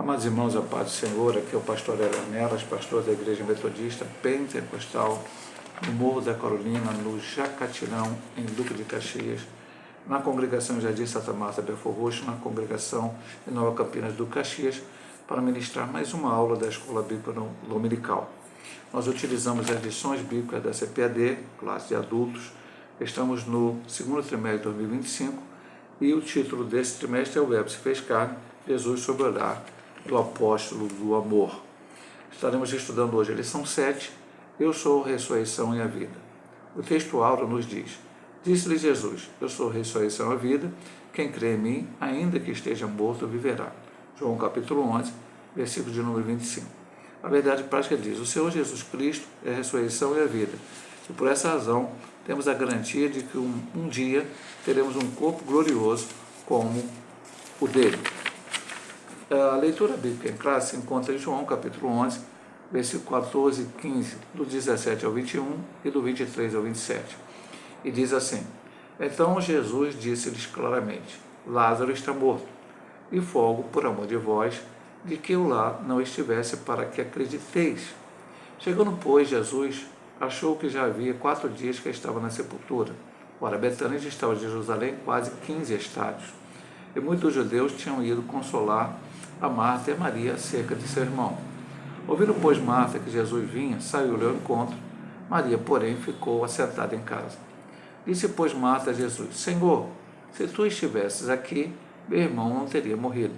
Amados irmãos, a paz do Senhor, aqui é o pastor Hélio Nelas, pastor da Igreja Metodista Pentecostal, no Morro da Carolina, no Jacatirão, em Duque de Caxias, na congregação Jardim Santa Marta, Belfor Roxo, na congregação em Nova Campinas do Caxias, para ministrar mais uma aula da Escola Bíblica Dominical. Nós utilizamos as lições bíblicas da CPAD, classe de adultos. Estamos no segundo trimestre de 2025 e o título desse trimestre é O Verbo se fez carne, Jesus sob o olhar do apóstolo do amor. Estaremos estudando hoje a lição 7, Eu sou a ressurreição e a vida. O texto áureo nos diz: Disse-lhe Jesus, eu sou a ressurreição e a vida, quem crê em mim, ainda que esteja morto, viverá. João capítulo 11, versículo de número 25. A verdade prática diz: o Senhor Jesus Cristo é a ressurreição e a vida. E por essa razão, temos a garantia de que um dia teremos um corpo glorioso como o dele. A leitura bíblica em classe se encontra em João capítulo 11, versículo 14 e 15, do 17 ao 21 e do 23 ao 27. E diz assim: Então Jesus disse-lhes claramente: Lázaro está morto, e folgo por amor de vós, de que eu lá não estivesse, para que acrediteis. Chegando, pois, Jesus achou que já havia 4 dias que estava na sepultura. Ora, Betânia estava de Jerusalém quase 15 estádios. E muitos judeus tinham ido consolar a Marta e a Maria acerca de seu irmão. Ouvindo, pois, Marta que Jesus vinha, saiu-lhe ao encontro. Maria, porém, ficou assentada em casa. Disse, pois, Marta a Jesus: Senhor, se tu estivesses aqui, meu irmão não teria morrido.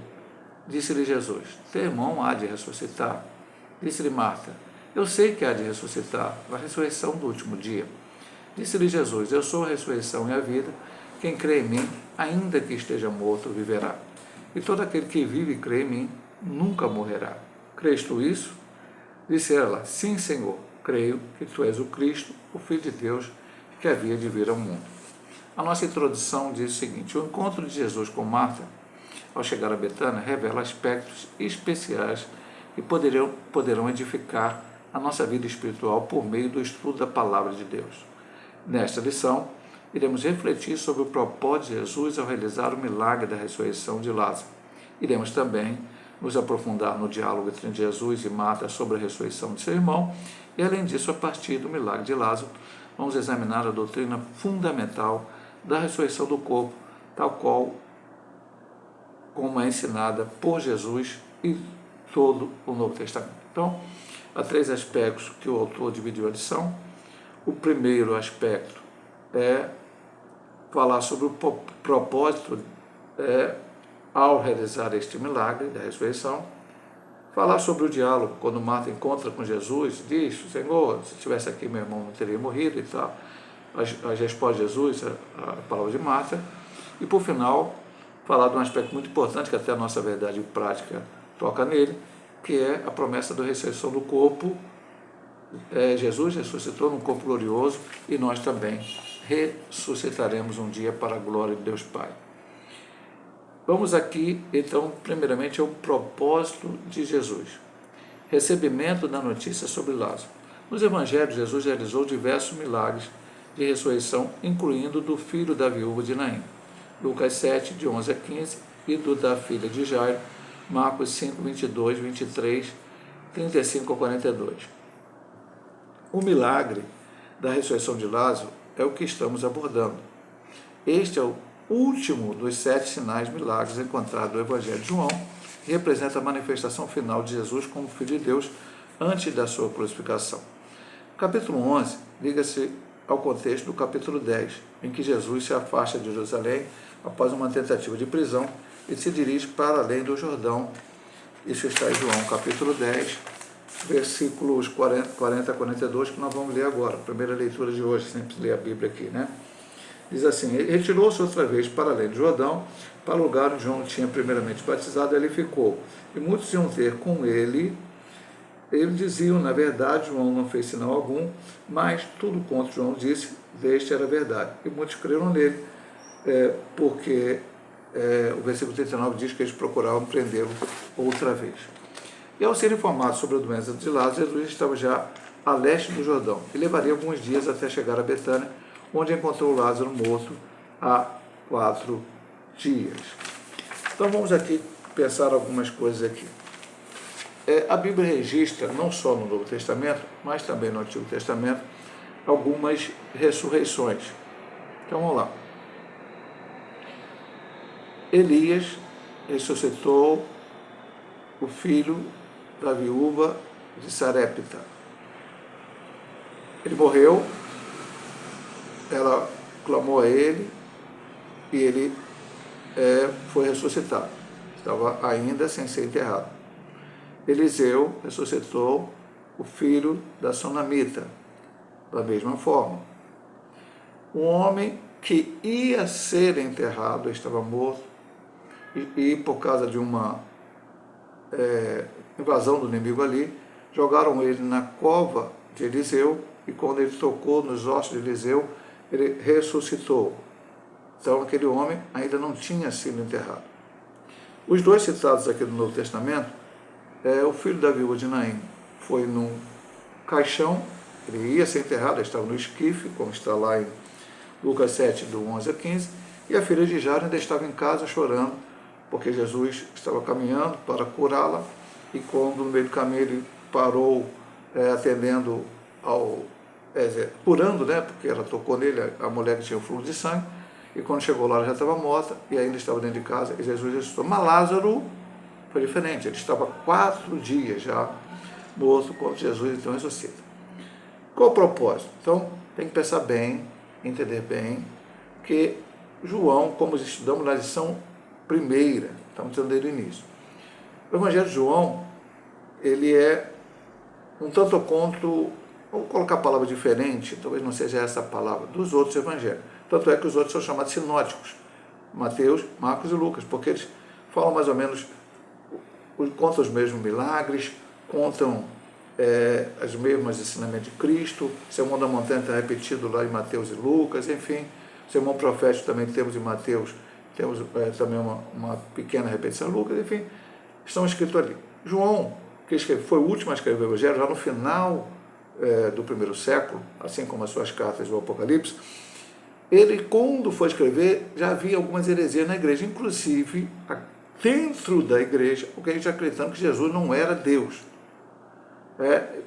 Disse-lhe Jesus: Teu irmão há de ressuscitar. Disse-lhe Marta: Eu sei que há de ressuscitar na ressurreição do último dia. Disse-lhe Jesus: Eu sou a ressurreição e a vida. Quem crê em mim, ainda que esteja morto, viverá. E todo aquele que vive e crê em mim, nunca morrerá. Crês tu isso? Disse ela: Sim, Senhor, creio que tu és o Cristo, o Filho de Deus, que havia de vir ao mundo. A nossa introdução diz o seguinte: o encontro de Jesus com Marta, ao chegar a Betânia, revela aspectos especiais que poderão edificar a nossa vida espiritual por meio do estudo da Palavra de Deus. Nesta lição, iremos refletir sobre o propósito de Jesus ao realizar o milagre da ressurreição de Lázaro. Iremos também nos aprofundar no diálogo entre Jesus e Marta sobre a ressurreição de seu irmão e, além disso, a partir do milagre de Lázaro, vamos examinar a doutrina fundamental da ressurreição do corpo, tal qual como é ensinada por Jesus e todo o Novo Testamento. Então, há 3 aspectos que o autor dividiu a lição. O primeiro aspecto é falar sobre o propósito ao realizar este milagre da ressurreição. Falar sobre o diálogo, quando Marta encontra com Jesus, diz: Senhor, se estivesse aqui meu irmão não teria morrido e tal. As respostas de Jesus, a palavra de Marta. E por final, falar de um aspecto muito importante, que até a nossa verdade prática toca nele, que é a promessa da ressurreição do corpo. Jesus ressuscitou num corpo glorioso e nós também ressuscitaremos um dia para a glória de Deus Pai. Vamos aqui, então, primeiramente, ao propósito de Jesus. Recebimento da notícia sobre Lázaro. Nos evangelhos, Jesus realizou diversos milagres de ressurreição, incluindo do filho da viúva de Naim, Lucas 7, de 11 a 15, e do da filha de Jairo, Marcos 5, 22, 23, 35 a 42. O milagre da ressurreição de Lázaro é o que estamos abordando. Este é o último dos 7 sinais milagres encontrados no Evangelho de João e representa a manifestação final de Jesus como Filho de Deus antes da sua crucificação. O capítulo 11 liga-se ao contexto do capítulo 10, em que Jesus se afasta de Jerusalém após uma tentativa de prisão e se dirige para além do Jordão. Isso está em João capítulo 10, versículos 40 a 42, que nós vamos ler agora, primeira leitura de hoje, sempre ler a Bíblia aqui, né? Diz assim: ele retirou-se outra vez para além do Jordão, para o lugar onde João tinha primeiramente batizado, e ali ficou. E muitos iam ter com ele. Eles diziam: na verdade, João não fez sinal algum, mas tudo quanto João disse, deste era verdade. E muitos creram nele, porque o versículo 39 diz que eles procuravam prendê-lo outra vez. E ao ser informado sobre a doença de Lázaro, Jesus estava já a leste do Jordão e levaria alguns dias até chegar a Betânia, onde encontrou Lázaro morto há 4 dias. Então vamos aqui pensar algumas coisas aqui. A Bíblia registra, não só no Novo Testamento, mas também no Antigo Testamento, algumas ressurreições. Então vamos lá. Elias ressuscitou o filho da viúva de Sarepta. Ele morreu, ela clamou a ele e ele foi ressuscitado. Estava ainda sem ser enterrado. Eliseu ressuscitou o filho da Sunamita, da mesma forma. Um homem que ia ser enterrado, estava morto, e por causa de uma invasão do inimigo ali, jogaram ele na cova de Eliseu, e quando ele tocou nos ossos de Eliseu, ele ressuscitou. Então aquele homem ainda não tinha sido enterrado. Os dois citados aqui no Novo Testamento, o filho da viúva de Naim foi num caixão, ele ia ser enterrado, ele estava no esquife, como está lá em Lucas 7, do 11 a 15, e a filha de Jairo ainda estava em casa chorando, porque Jesus estava caminhando para curá-la, e quando no meio do caminho ele parou atendendo curando, porque ela tocou nele, a mulher que tinha o fluxo de sangue, e quando chegou lá ela já estava morta, e ainda estava dentro de casa, e Jesus ressuscitou. Mas Lázaro foi diferente, ele estava 4 dias já morto, quando Jesus então ressuscita. Qual o propósito? Então, tem que pensar bem, entender bem, que João, como estudamos na lição primeira, estamos dizendo desde o início, o Evangelho de João, ele é um tanto quanto, vou colocar a palavra diferente, talvez não seja essa a palavra, dos outros evangelhos. Tanto é que os outros são chamados sinóticos, Mateus, Marcos e Lucas, porque eles falam mais ou menos, contam os mesmos milagres, contam as mesmas ensinamentos de Cristo, o Sermão da Montanha está repetido lá em Mateus e Lucas, enfim, o Sermão Profético também temos em Mateus, temos também uma pequena repetição em Lucas, enfim, estão escritos ali. João, que foi o último a escrever o Evangelho, já no final do primeiro século, assim como as suas cartas do Apocalipse, ele, quando foi escrever, já havia algumas heresias na igreja, inclusive dentro da igreja, porque a gente acreditando que Jesus não era Deus.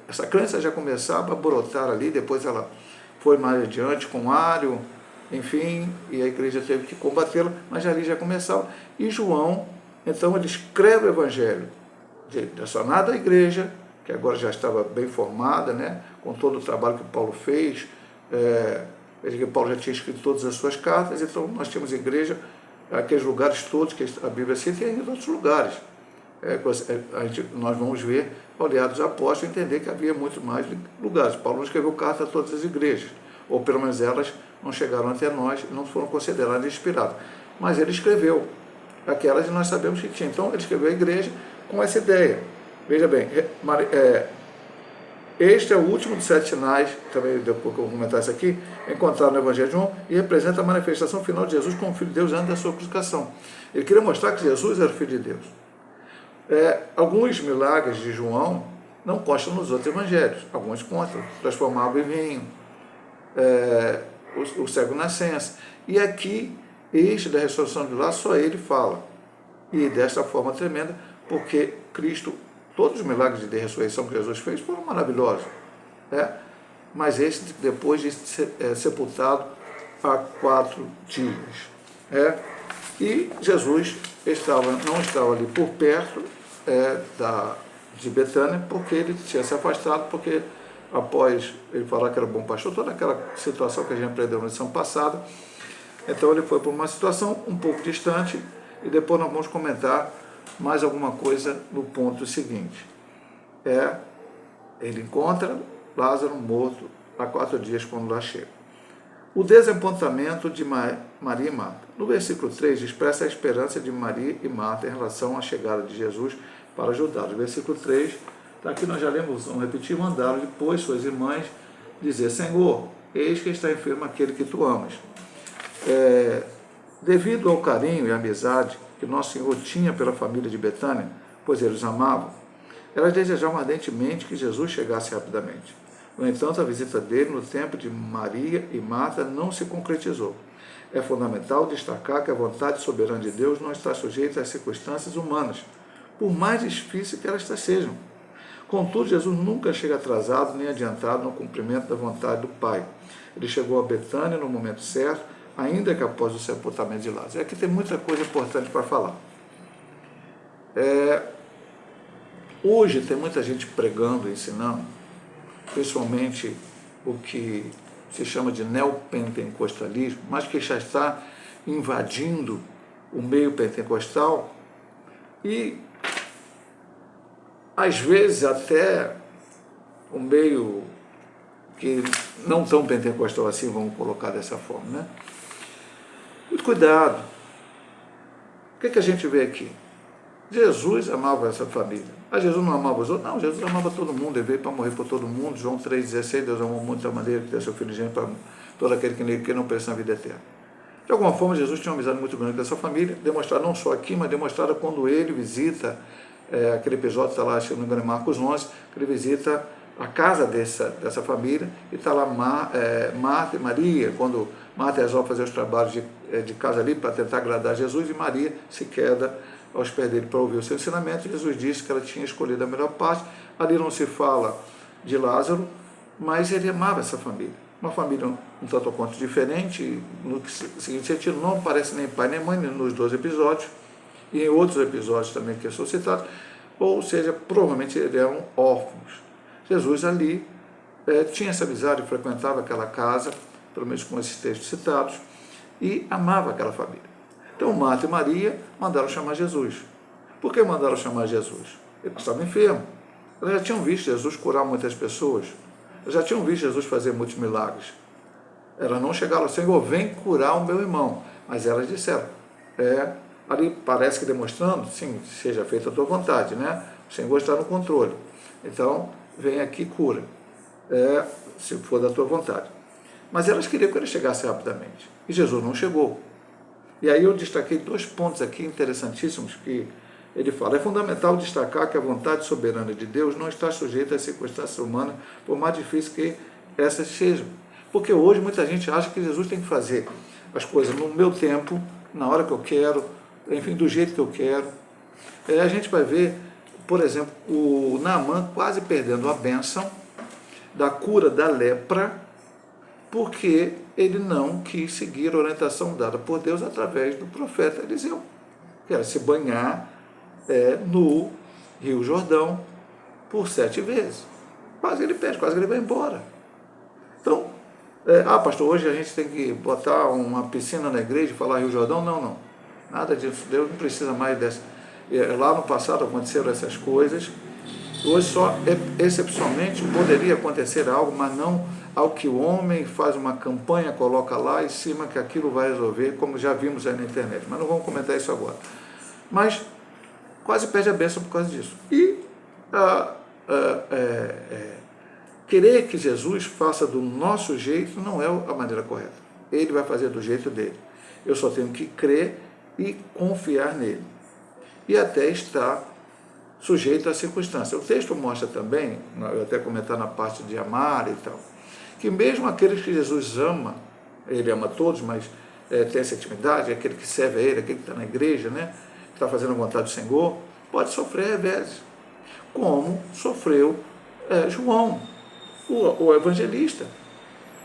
Essa crença já começava a brotar ali, depois ela foi mais adiante com Ário, enfim, e a igreja teve que combatê-la, mas ali já começava. E João, então, ele escreve o Evangelho direcionado à igreja, que agora já estava bem formada, com todo o trabalho que Paulo fez, que Paulo já tinha escrito todas as suas cartas, então nós tínhamos igreja, aqueles lugares todos que a Bíblia cita, e ainda outros lugares. Nós vamos ver, ao olhar dos apóstolos, entender que havia muito mais lugares. Paulo não escreveu carta a todas as igrejas, ou pelo menos elas não chegaram até nós e não foram consideradas inspiradas. Mas ele escreveu aquelas e nós sabemos que tinha. Então ele escreveu a igreja com essa ideia. Veja bem, este é o último dos 7 sinais, também depois que eu vou comentar isso aqui, encontrado no Evangelho de João, e representa a manifestação final de Jesus como Filho de Deus antes da sua crucificação. Ele queria mostrar que Jesus era o Filho de Deus. Alguns milagres de João não constam nos outros evangelhos, alguns contam, transformar água em vinho, o cego nascença. E aqui, este da ressurreição de Lázaro, só ele fala. E desta forma tremenda, porque Cristo, todos os milagres de ressurreição que Jesus fez foram maravilhosos. Mas esse depois de ser sepultado há 4 dias. E Jesus não estava ali por perto de Betânia, porque ele tinha se afastado, porque após ele falar que era bom pastor, toda aquela situação que a gente aprendeu na lição passada, então ele foi para uma situação um pouco distante, e depois nós vamos comentar mais alguma coisa no ponto seguinte. Ele encontra Lázaro morto há 4 dias quando lá chega. O desapontamento de Maria e Marta. No versículo 3, expressa a esperança de Maria e Marta em relação à chegada de Jesus para ajudá-los. No versículo 3, aqui nós já lemos, vamos repetir, mandaram depois suas irmãs dizer: Senhor, eis que está enfermo aquele que tu amas. Devido ao carinho e amizade que Nosso Senhor tinha pela família de Betânia, pois eles amavam, elas desejavam ardentemente que Jesus chegasse rapidamente. No entanto, a visita dele no templo de Maria e Marta não se concretizou. É fundamental destacar que a vontade soberana de Deus não está sujeita às circunstâncias humanas, por mais difíceis que elas sejam. Contudo, Jesus nunca chega atrasado nem adiantado no cumprimento da vontade do Pai. Ele chegou a Betânia no momento certo, ainda que após o sepultamento de Lázaro. Aqui tem muita coisa importante para falar. Hoje tem muita gente pregando, ensinando, principalmente o que se chama de neopentecostalismo, mas que já está invadindo o meio pentecostal e, às vezes, até o meio que não tão pentecostal assim, vamos colocar dessa forma, né? Muito cuidado. O que a gente vê aqui? Jesus amava essa família. Jesus não amava os outros? Não, Jesus amava todo mundo, ele veio para morrer por todo mundo. João 3,16, Deus amou muito a maneira que deu seu filho gênito para todo aquele que não pensa na vida eterna. De alguma forma, Jesus tinha uma amizade muito grande com essa família, demonstrada não só aqui, mas demonstrada quando ele visita, aquele episódio está lá, se não me engano, em Marcos 11, que ele visita a casa dessa família, e está lá Marta e Maria, quando Marta resolve fazer os trabalhos de casa ali para tentar agradar Jesus, e Maria se queda aos pés dele para ouvir o seu ensinamento. Jesus disse que ela tinha escolhido a melhor parte. Ali não se fala de Lázaro, mas ele amava essa família. Uma família um tanto quanto diferente, no seguinte sentido, não aparece nem pai nem mãe nos 2 episódios, e em outros episódios também que são citados, ou seja, provavelmente eles eram órfãos. Jesus ali tinha essa amizade, frequentava aquela casa, pelo menos com esses textos citados, e amava aquela família. Então Marta e Maria mandaram chamar Jesus. Por que mandaram chamar Jesus? Ele estava enfermo. Elas já tinham visto Jesus curar muitas pessoas. Elas já tinham visto Jesus fazer muitos milagres. Elas não chegaram, Senhor, vem curar o meu irmão. Mas elas disseram, ali parece que demonstrando, sim, seja feita a tua vontade, né? O Senhor está no controle. Então, vem aqui e cura, se for da tua vontade. Mas elas queriam que ele chegasse rapidamente. E Jesus não chegou. E aí eu destaquei 2 pontos aqui interessantíssimos que ele fala. É fundamental destacar que a vontade soberana de Deus não está sujeita às circunstâncias humanas, por mais difícil que essas sejam. Porque hoje muita gente acha que Jesus tem que fazer as coisas no meu tempo, na hora que eu quero, enfim, do jeito que eu quero. A gente vai ver, por exemplo, o Naamã quase perdendo a bênção da cura da lepra, porque ele não quis seguir a orientação dada por Deus através do profeta Eliseu, que era se banhar no Rio Jordão por 7 vezes. Quase ele perde, quase ele vai embora. Então, pastor, hoje a gente tem que botar uma piscina na igreja e falar Rio Jordão? Não. Nada disso. Deus não precisa mais dessa. Lá no passado aconteceram essas coisas. Hoje só, excepcionalmente, poderia acontecer algo, mas não ao que o homem faz uma campanha, coloca lá em cima que aquilo vai resolver, como já vimos aí na internet. Mas não vamos comentar isso agora. Mas quase perde a bênção por causa disso. E querer que Jesus faça do nosso jeito não é a maneira correta. Ele vai fazer do jeito dele. Eu só tenho que crer e confiar nele. E até estar sujeito à circunstância. O texto mostra também, eu até comentar na parte de amar e tal, que mesmo aqueles que Jesus ama, ele ama todos, mas tem essa intimidade, aquele que serve a ele, aquele que está na igreja, né, que está fazendo a vontade do Senhor, pode sofrer reveses, como sofreu João, o evangelista.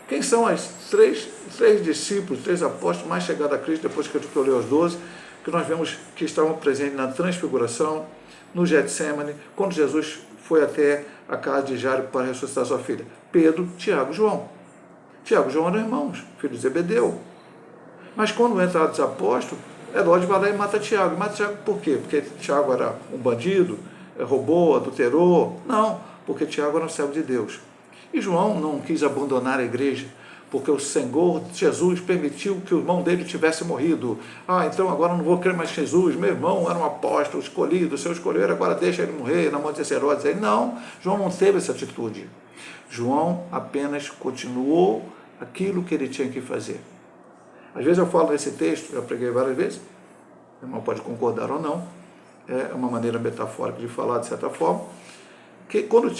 Quem são as três discípulos, 3 apóstolos mais chegados a Cristo, depois que eu escolhi os 12, que nós vemos que estavam presentes na transfiguração, no Getsemane, quando Jesus foi até a casa de Jairo para ressuscitar sua filha? Pedro, Tiago e João. Tiago e João eram irmãos, filhos de Zebedeu. Mas quando entra os apóstolos, Herodes vai lá e mata Tiago. Mata Tiago por quê? Porque Tiago era um bandido, roubou, adulterou? Não, porque Tiago era um servo de Deus. E João não quis abandonar a igreja, porque o Senhor Jesus permitiu que o irmão dele tivesse morrido. Então agora não vou crer mais em Jesus, meu irmão era um apóstolo escolhido, o Senhor escolheu, agora deixa ele morrer na mão de Herodes. Não, João não teve essa atitude. João apenas continuou aquilo que ele tinha que fazer. Às vezes eu falo desse texto, já preguei várias vezes, o irmão pode concordar ou não, é uma maneira metafórica de falar, de certa forma, que quando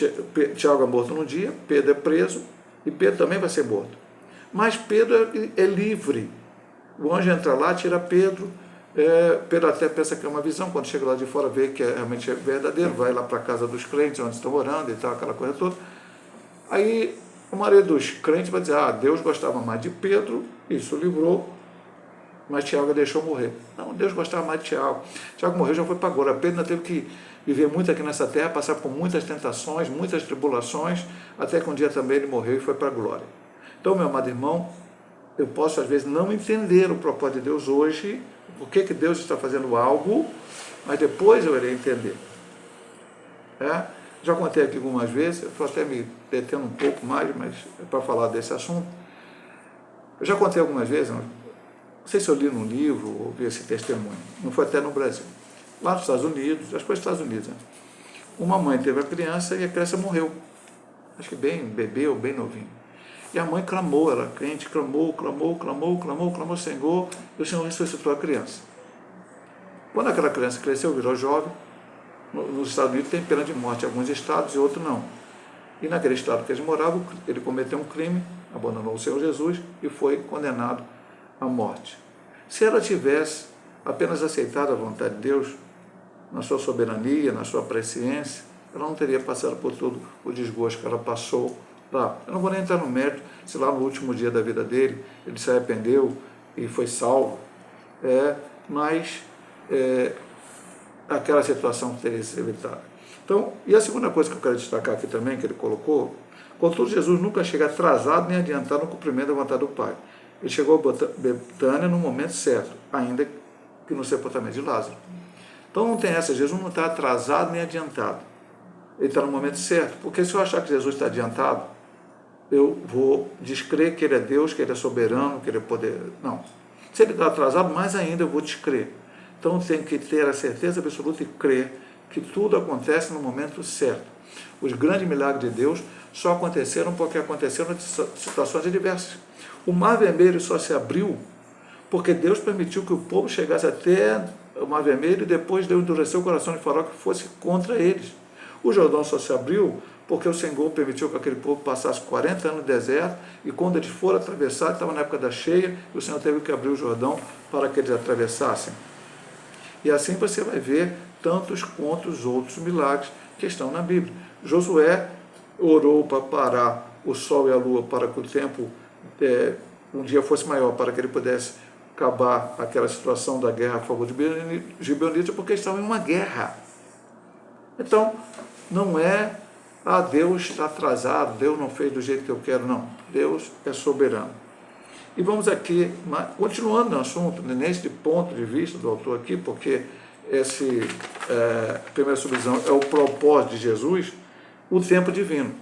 Tiago é morto num dia, Pedro é preso, e Pedro também vai ser morto. Mas Pedro é livre. O anjo entra lá, tira Pedro, Pedro até pensa que é uma visão, quando chega lá de fora vê que realmente é verdadeiro, vai lá para a casa dos crentes, onde estão orando e tal, aquela coisa toda. Aí a maioria dos crentes vai dizer, Deus gostava mais de Pedro, isso livrou, mas Tiago deixou morrer. Não, Deus gostava mais de Tiago. Tiago morreu, já foi para agora. Pedro ainda teve que viver muito aqui nessa terra, passar por muitas tentações, muitas tribulações, até que um dia também ele morreu e foi para a glória. Então, meu amado irmão, eu posso às vezes não entender o propósito de Deus hoje, por que Deus está fazendo algo, mas depois eu irei entender. Já contei aqui algumas vezes, eu estou até me detendo um pouco mais, mas é para falar desse assunto. Eu já contei algumas vezes, não sei se eu li num livro ou vi esse testemunho, não foi até no Brasil. Lá nos Estados Unidos, acho que foi nos Estados Unidos, né? Uma mãe teve a criança e a criança morreu. Acho que bem bebê ou bem novinho. E a mãe clamou, ela crente, clamou, Senhor, e o Senhor ressuscitou a criança. Quando aquela criança cresceu, virou jovem, nos Estados Unidos tem pena de morte em alguns estados e outros não. E naquele estado que eles moravam, ele cometeu um crime, abandonou o Senhor Jesus e foi condenado à morte. Se ela tivesse apenas aceitado a vontade de Deus, na sua soberania, na sua presciência, ela não teria passado por todo o desgosto que ela passou lá. Eu não vou nem entrar no mérito se lá no último dia da vida dele ele se arrependeu e foi salvo, mas aquela situação teria sido evitada. Então, e a segunda coisa que eu quero destacar aqui também, que ele colocou, contudo, Jesus nunca chega atrasado nem adiantado no cumprimento da vontade do Pai. Ele chegou a Betânia no momento certo, ainda que no sepultamento de Lázaro. Então não tem essa, Jesus não está atrasado nem adiantado. Ele está no momento certo, porque se eu achar que Jesus está adiantado, eu vou descrer que ele é Deus, que ele é soberano, que ele é poderoso. Não. Se ele está atrasado, mais ainda eu vou descrer. Então tem que ter a certeza absoluta e crer que tudo acontece no momento certo. Os grandes milagres de Deus só aconteceram porque aconteceram em situações adversas. O Mar Vermelho só se abriu porque Deus permitiu que o povo chegasse até o Mar Vermelho e depois Deus endureceu o coração de Faraó que fosse contra eles. O Jordão só se abriu porque o Senhor permitiu que aquele povo passasse 40 anos no deserto e quando eles foram atravessar, estava na época da cheia, e o Senhor teve que abrir o Jordão para que eles atravessassem. E assim você vai ver tantos quantos outros milagres que estão na Bíblia. Josué orou para parar o sol e a lua para que o tempo um dia fosse maior, para que ele pudesse acabar aquela situação da guerra a favor de gibeonitas, porque estavam em uma guerra. Então, não é, Deus está atrasado, Deus não fez do jeito que eu quero, não. Deus é soberano. E vamos aqui, continuando no assunto, neste ponto de vista do autor aqui, porque primeira subdivisão é o propósito de Jesus, o tempo divino,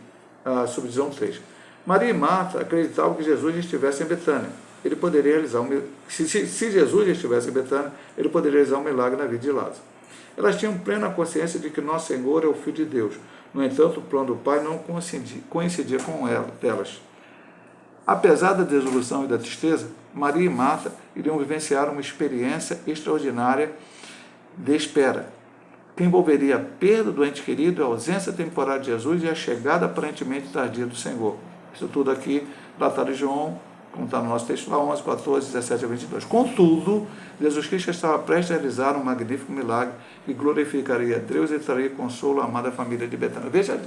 a subdivisão 3. Maria e Marta acreditavam que Jesus estivesse em Betânia. Ele poderia realizar se Jesus estivesse em Betânia, ele poderia realizar um milagre na vida de Lázaro. Elas tinham plena consciência de que nosso Senhor é o Filho de Deus. No entanto, o plano do Pai não coincidia com delas. Apesar da desilusão e da tristeza, Maria e Marta iriam vivenciar uma experiência extraordinária de espera, que envolveria a perda do ente querido, a ausência temporária de Jesus e a chegada aparentemente tardia do Senhor. Isso tudo aqui, datado de João, como está no nosso texto lá, 11, 14, 17 a 22. Contudo, Jesus Cristo estava prestes a realizar um magnífico milagre que glorificaria a Deus e traria consolo à amada família de Betânia. Veja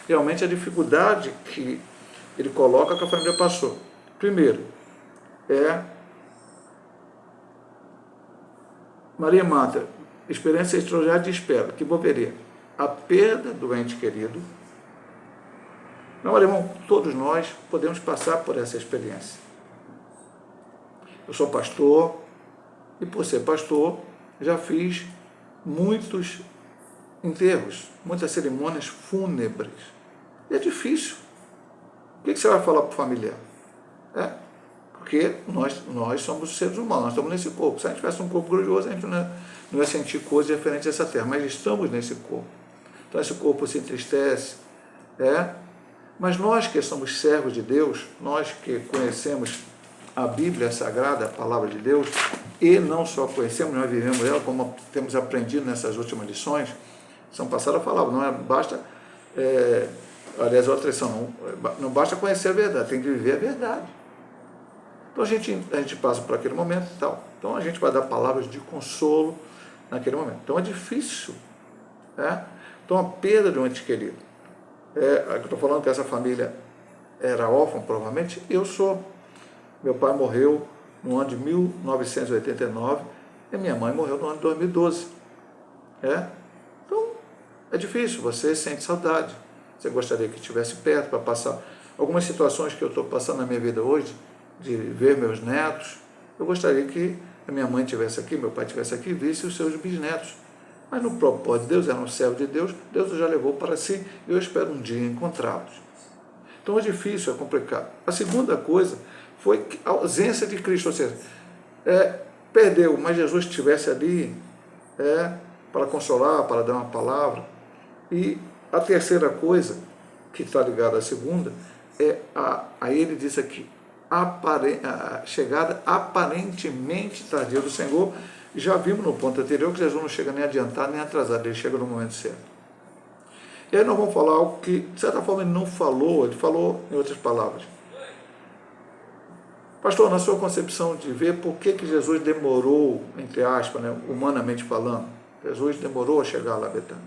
realmente a dificuldade que ele coloca que a família passou. Primeiro, Maria e Marta, experiência extraordinária de espera, que envolveria a perda do ente querido. Meu irmão, todos nós podemos passar por essa experiência. Eu sou pastor e, por ser pastor, já fiz muitos enterros, muitas cerimônias fúnebres. E é difícil. O que você vai falar para o familiar? Porque nós somos seres humanos, nós estamos nesse corpo. Se a gente tivesse um corpo glorioso, a gente não ia sentir coisas diferentes dessa terra, mas estamos nesse corpo. Então esse corpo se entristece, mas nós que somos servos de Deus, nós que conhecemos a Bíblia Sagrada, a Palavra de Deus, e não só conhecemos, nós vivemos ela, como temos aprendido nessas últimas lições, são passadas a palavra, não basta, aliás, outra lição, não basta conhecer a verdade, tem que viver a verdade. Então a gente passa por aquele momento e tal. Então a gente vai dar palavras de consolo naquele momento. Então é difícil, né? Então a perda de um ente querido. Eu estou falando que essa família era órfã, provavelmente, eu sou. Meu pai morreu no ano de 1989 e minha mãe morreu no ano de 2012. Então, é difícil, você sente saudade. Você gostaria que estivesse perto para passar algumas situações que eu estou passando na minha vida hoje, de ver meus netos. Eu gostaria que a minha mãe estivesse aqui, meu pai estivesse aqui e visse os seus bisnetos. Mas no propósito de Deus, era um servo de Deus, Deus já levou para si e eu espero um dia encontrá-los. Então é difícil, é complicado. A segunda coisa foi a ausência de Cristo, ou seja, perdeu, mas Jesus estivesse ali para consolar, para dar uma palavra. E a terceira coisa, que está ligada à segunda, aí ele diz aqui, a chegada aparentemente tardia do Senhor. Já vimos no ponto anterior que Jesus não chega nem adiantado nem atrasado, ele chega no momento certo. E aí nós vamos falar algo que, de certa forma, ele não falou, ele falou em outras palavras. Pastor, na sua concepção de ver por que Jesus demorou, entre aspas, né, humanamente falando, Jesus demorou a chegar lá a Betânia.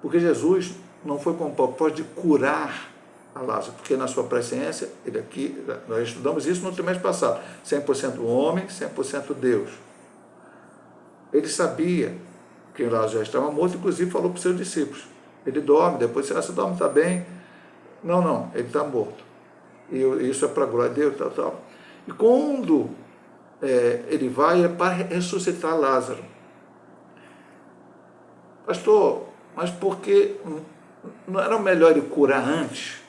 Porque Jesus não foi com o propósito de curar a Lázaro, porque na sua presciência, ele aqui, nós estudamos isso no trimestre passado, 100% homem, 100% Deus. Ele sabia que Lázaro já estava morto, inclusive falou para os seus discípulos, ele dorme, depois você dorme, está bem. Não, ele está morto. E isso é para a glória de Deus, tal. E quando ele vai, é para ressuscitar Lázaro. Pastor, mas por que não era melhor ele curar antes?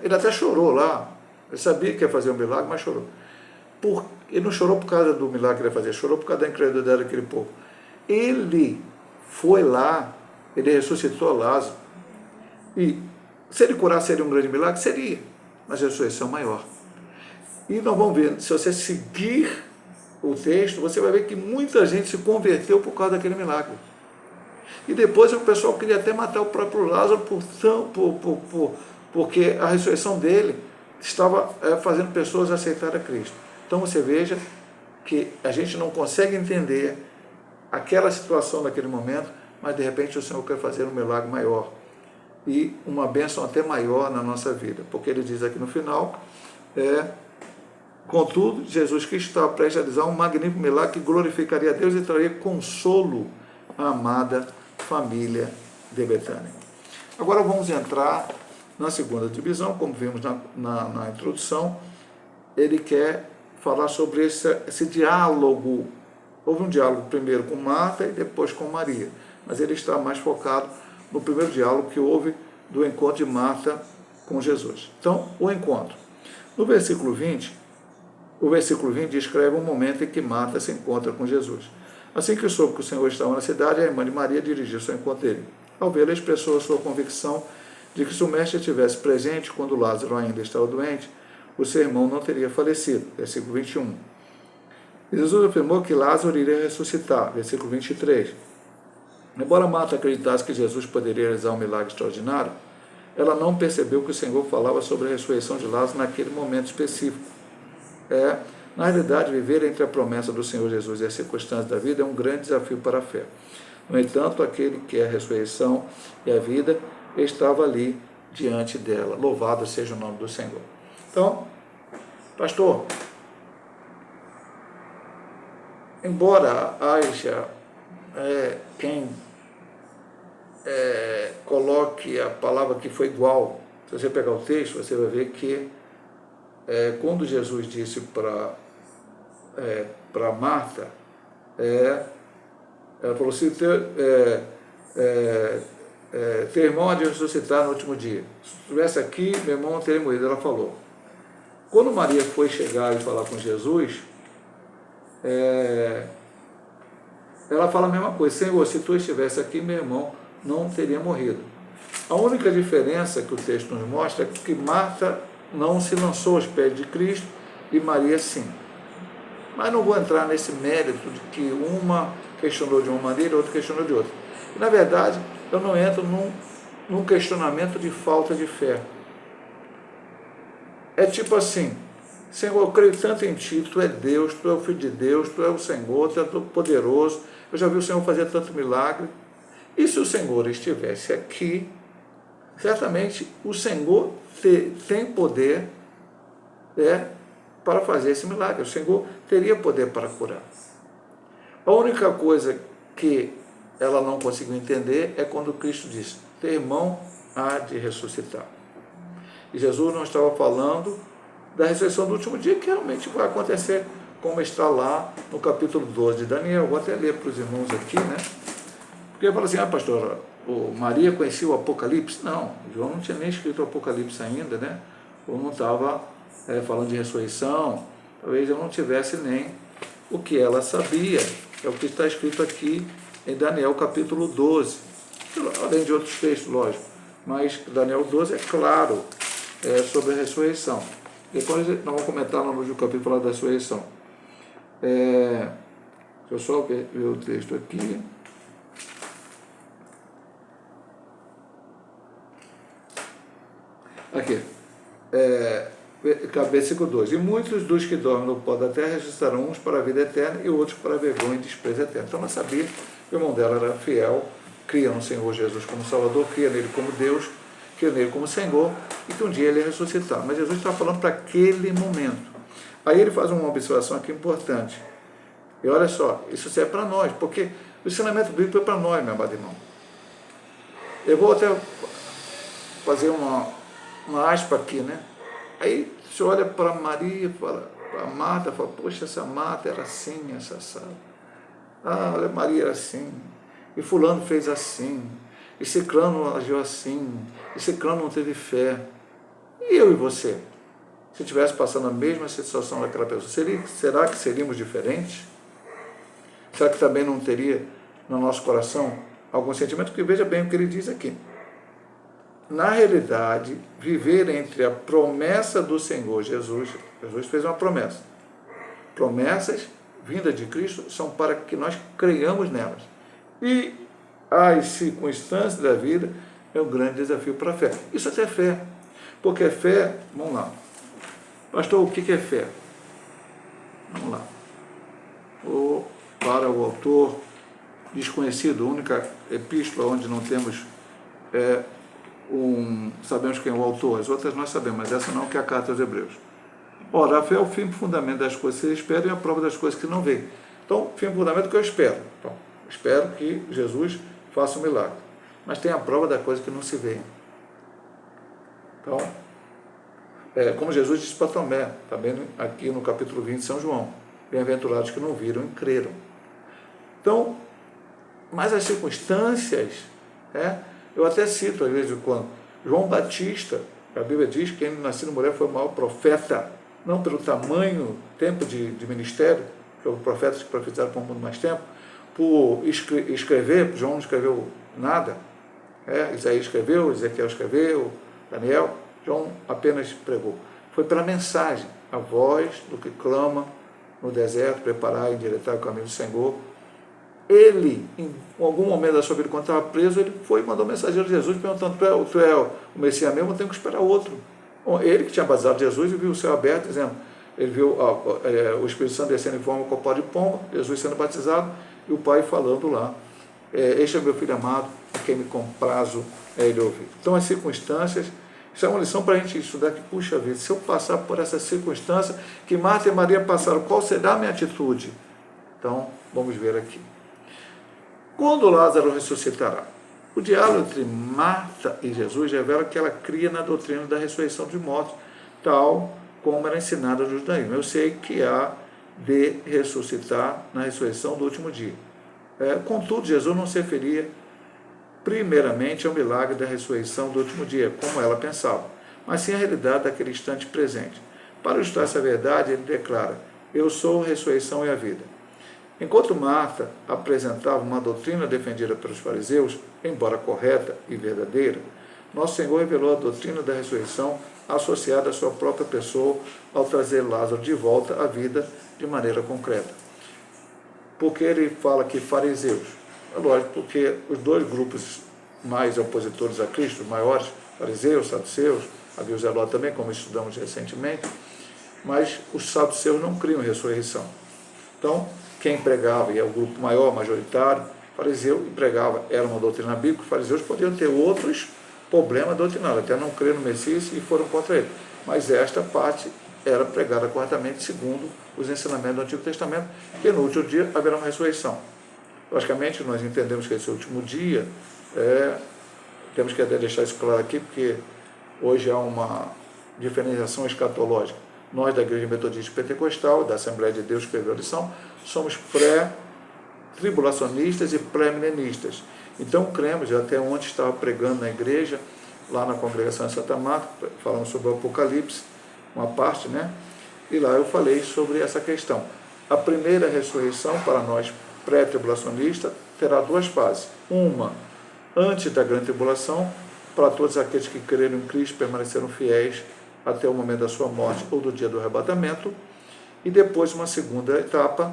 Ele até chorou lá, ele sabia que ia fazer um milagre, mas chorou. Ele não chorou por causa do milagre que ele ia fazer, chorou por causa da incredulidade daquele povo. Ele foi lá, ele ressuscitou Lázaro, e se ele curar seria um grande milagre? Seria, mas a ressurreição maior. E nós vamos ver, se você seguir o texto, você vai ver que muita gente se converteu por causa daquele milagre. E depois o pessoal queria até matar o próprio Lázaro porque a ressurreição dele estava fazendo pessoas aceitar a Cristo. Então você veja que a gente não consegue entender aquela situação naquele momento, mas de repente o Senhor quer fazer um milagre maior e uma bênção até maior na nossa vida, porque ele diz aqui no final, contudo, Jesus Cristo estava prestes a realizar um magnífico milagre que glorificaria a Deus e traria consolo à amada família de Betânia. Agora vamos entrar na segunda divisão, como vimos na introdução. Ele quer falar sobre esse diálogo. Houve um diálogo primeiro com Marta e depois com Maria, mas ele está mais focado no primeiro diálogo que houve do encontro de Marta com Jesus. Então, o encontro. No versículo 20, o versículo 20 descreve um momento em que Marta se encontra com Jesus. Assim que soube que o Senhor estava na cidade, a irmã de Maria dirigiu-se ao encontro dele. Ao vê-la, expressou a sua convicção de que se o mestre estivesse presente quando Lázaro ainda estava doente, o seu irmão não teria falecido. Versículo 21. E Jesus afirmou que Lázaro iria ressuscitar. Versículo 23. Embora Marta acreditasse que Jesus poderia realizar um milagre extraordinário, ela não percebeu que o Senhor falava sobre a ressurreição de Lázaro naquele momento específico. Na realidade, viver entre a promessa do Senhor Jesus e as circunstâncias da vida é um grande desafio para a fé. No entanto, aquele que é a ressurreição e a vida estava ali diante dela. Louvado seja o nome do Senhor. Então, pastor, embora haja quem coloque a palavra que foi igual, se você pegar o texto, você vai ver que quando Jesus disse para Marta, ela falou assim, teu irmão há de ressuscitar no último dia. Se estivesse aqui, meu irmão não teria morrido. Ela falou. Quando Maria foi chegar e falar com Jesus, ela fala a mesma coisa. Senhor, se tu estivesse aqui, meu irmão não teria morrido. A única diferença que o texto nos mostra é que Marta não se lançou aos pés de Cristo e Maria sim. Mas não vou entrar nesse mérito de que uma questionou de uma maneira e outra questionou de outra. E, na verdade, eu não entro num questionamento de falta de fé. É tipo assim, Senhor, eu creio tanto em Ti, Tu é Deus, Tu é o Filho de Deus, Tu é o Senhor, Tu é todo poderoso, eu já vi o Senhor fazer tanto milagre. E se o Senhor estivesse aqui, certamente o Senhor tem poder para fazer esse milagre. O Senhor teria poder para curar. A única coisa que ela não conseguiu entender é quando Cristo disse: teu irmão há de ressuscitar. E Jesus não estava falando da ressurreição do último dia, que realmente vai acontecer, como está lá no capítulo 12 de Daniel. Vou até ler para os irmãos aqui, né? Porque ele fala assim: pastor, Maria conhecia o Apocalipse? Não, João não tinha nem escrito o Apocalipse ainda, né? Ou não estava falando de ressurreição, talvez eu não tivesse nem o que ela sabia. É o que está escrito aqui em Daniel capítulo 12, além de outros textos, lógico, mas Daniel 12 é claro sobre a ressurreição. Depois nós vamos comentar no capítulo da ressurreição. Deixa eu só ver o texto aqui. Aqui, versículo 2: e muitos dos que dormem no pó da terra ressuscitarão, uns para a vida eterna e outros para a vergonha e desprezo eterno. Então ela sabia que o irmão dela era fiel, cria no Senhor Jesus como Salvador, cria nele como Deus, cria nele como Senhor, e que um dia ele ia ressuscitar. Mas Jesus está falando para aquele momento. Aí ele faz uma observação aqui importante. E olha só, isso serve para nós, porque o ensinamento bíblico é para nós, meu amado irmão. Eu vou até fazer uma aspa aqui, né? Aí você olha para Maria, para Marta, fala: poxa, essa Marta era assim, essa sabe. Olha, Maria era assim, e fulano fez assim, e ciclano agiu assim, e ciclano não teve fé. E eu e você? Se estivesse passando a mesma situação daquela pessoa, será que seríamos diferentes? Será que também não teria no nosso coração algum sentimento? Porque veja bem o que ele diz aqui. Na realidade, viver entre a promessa do Senhor Jesus fez uma promessa. Promessas vindas de Cristo são para que nós creiamos nelas. E as circunstâncias da vida é um grande desafio para a fé. Isso até é fé. Porque fé, vamos lá. Pastor, o que é fé? Vamos lá. Para o autor desconhecido, a única epístola onde não temos sabemos quem é o autor, as outras nós sabemos, mas essa não, que é a carta aos Hebreus. Ora, a fé é o firme fundamento das coisas que se esperam e a prova das coisas que não veem. Então, firme fundamento que eu espero. Então, espero que Jesus faça um milagre. Mas tem a prova da coisa que não se vê. Então, como Jesus disse para Tomé, também aqui no capítulo 20 de São João: bem-aventurados que não viram e creram. Então, mas as circunstâncias, eu até cito, às vezes, quando João Batista, a Bíblia diz que ele nascido mulher foi o maior profeta, não pelo tamanho, tempo de ministério, que houve profetas que profetizaram por muito mais tempo, por escrever. João não escreveu nada, Isaías escreveu, Ezequiel escreveu, Daniel, João apenas pregou. Foi pela mensagem, a voz do que clama no deserto: preparar e endireitar o caminho do Senhor. Ele, em algum momento da sua vida, quando estava preso, ele foi e mandou mensageiro de Jesus, perguntando: tu é o Messias mesmo, eu tenho que esperar outro. Bom, ele que tinha batizado Jesus e viu o céu aberto, dizendo, ele viu o Espírito Santo descendo em forma corpórea de pomba, Jesus sendo batizado, e o Pai falando lá: este é meu filho amado, a quem me comprazo ele ouvir. Então, as circunstâncias, isso é uma lição para a gente estudar, que, puxa vida, se eu passar por essa circunstância que Marta e Maria passaram, qual será a minha atitude? Então, vamos ver aqui. Quando Lázaro ressuscitará? O diálogo entre Marta e Jesus revela que ela cria na doutrina da ressurreição de mortos, tal como era ensinada no judaísmo. Eu sei que há de ressuscitar na ressurreição do último dia. Contudo, Jesus não se referia primeiramente ao milagre da ressurreição do último dia, como ela pensava, mas sim à realidade daquele instante presente. Para ilustrar essa verdade, ele declara: eu sou a ressurreição e a vida. Enquanto Marta apresentava uma doutrina defendida pelos fariseus, embora correta e verdadeira, nosso Senhor revelou a doutrina da ressurreição associada à sua própria pessoa ao trazer Lázaro de volta à vida de maneira concreta. Porque ele fala que fariseus? É lógico, porque os dois grupos mais opositores a Cristo, maiores, fariseus, saduceus, havia o Zeló também, como estudamos recentemente, mas os saduceus não criam em ressurreição. Então, quem pregava, e é o grupo maior, majoritário, fariseu, e pregava, era uma doutrina bíblica, os fariseus podiam ter outros problemas doutrinários, até não crer no Messias e foram contra ele. Mas esta parte era pregada corretamente segundo os ensinamentos do Antigo Testamento, que no último dia haverá uma ressurreição. Logicamente, nós entendemos que esse último dia, temos que deixar isso claro aqui, porque hoje há uma diferenciação escatológica. Nós, da Igreja Metodista Pentecostal, da Assembleia de Deus que escreveu a lição, somos pré-tribulacionistas e pré-milenistas. Então, cremos, até ontem estava pregando na igreja, lá na congregação de Santa Marta, falando sobre o Apocalipse, uma parte, né? E lá eu falei sobre essa questão. A primeira ressurreição, para nós pré-tribulacionistas, terá duas fases. Uma, antes da grande tribulação, para todos aqueles que creram em Cristo, permaneceram fiéis até o momento da sua morte ou do dia do arrebatamento, e depois uma segunda etapa,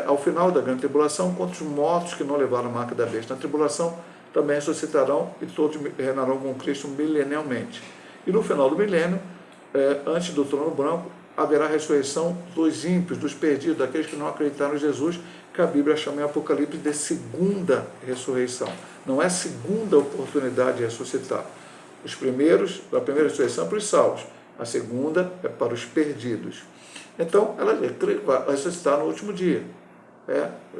ao final da grande tribulação, contra os mortos que não levaram a marca da besta. Na tribulação também ressuscitarão e todos reinarão com Cristo milenialmente. E no final do milênio, antes do trono branco, haverá a ressurreição dos ímpios, dos perdidos, daqueles que não acreditaram em Jesus, que a Bíblia chama em Apocalipse de segunda ressurreição. Não é segunda oportunidade de ressuscitar. Os primeiros, a primeira ressurreição é para os salvos, a segunda é para os perdidos. Então, ela vai ressuscitar no último dia.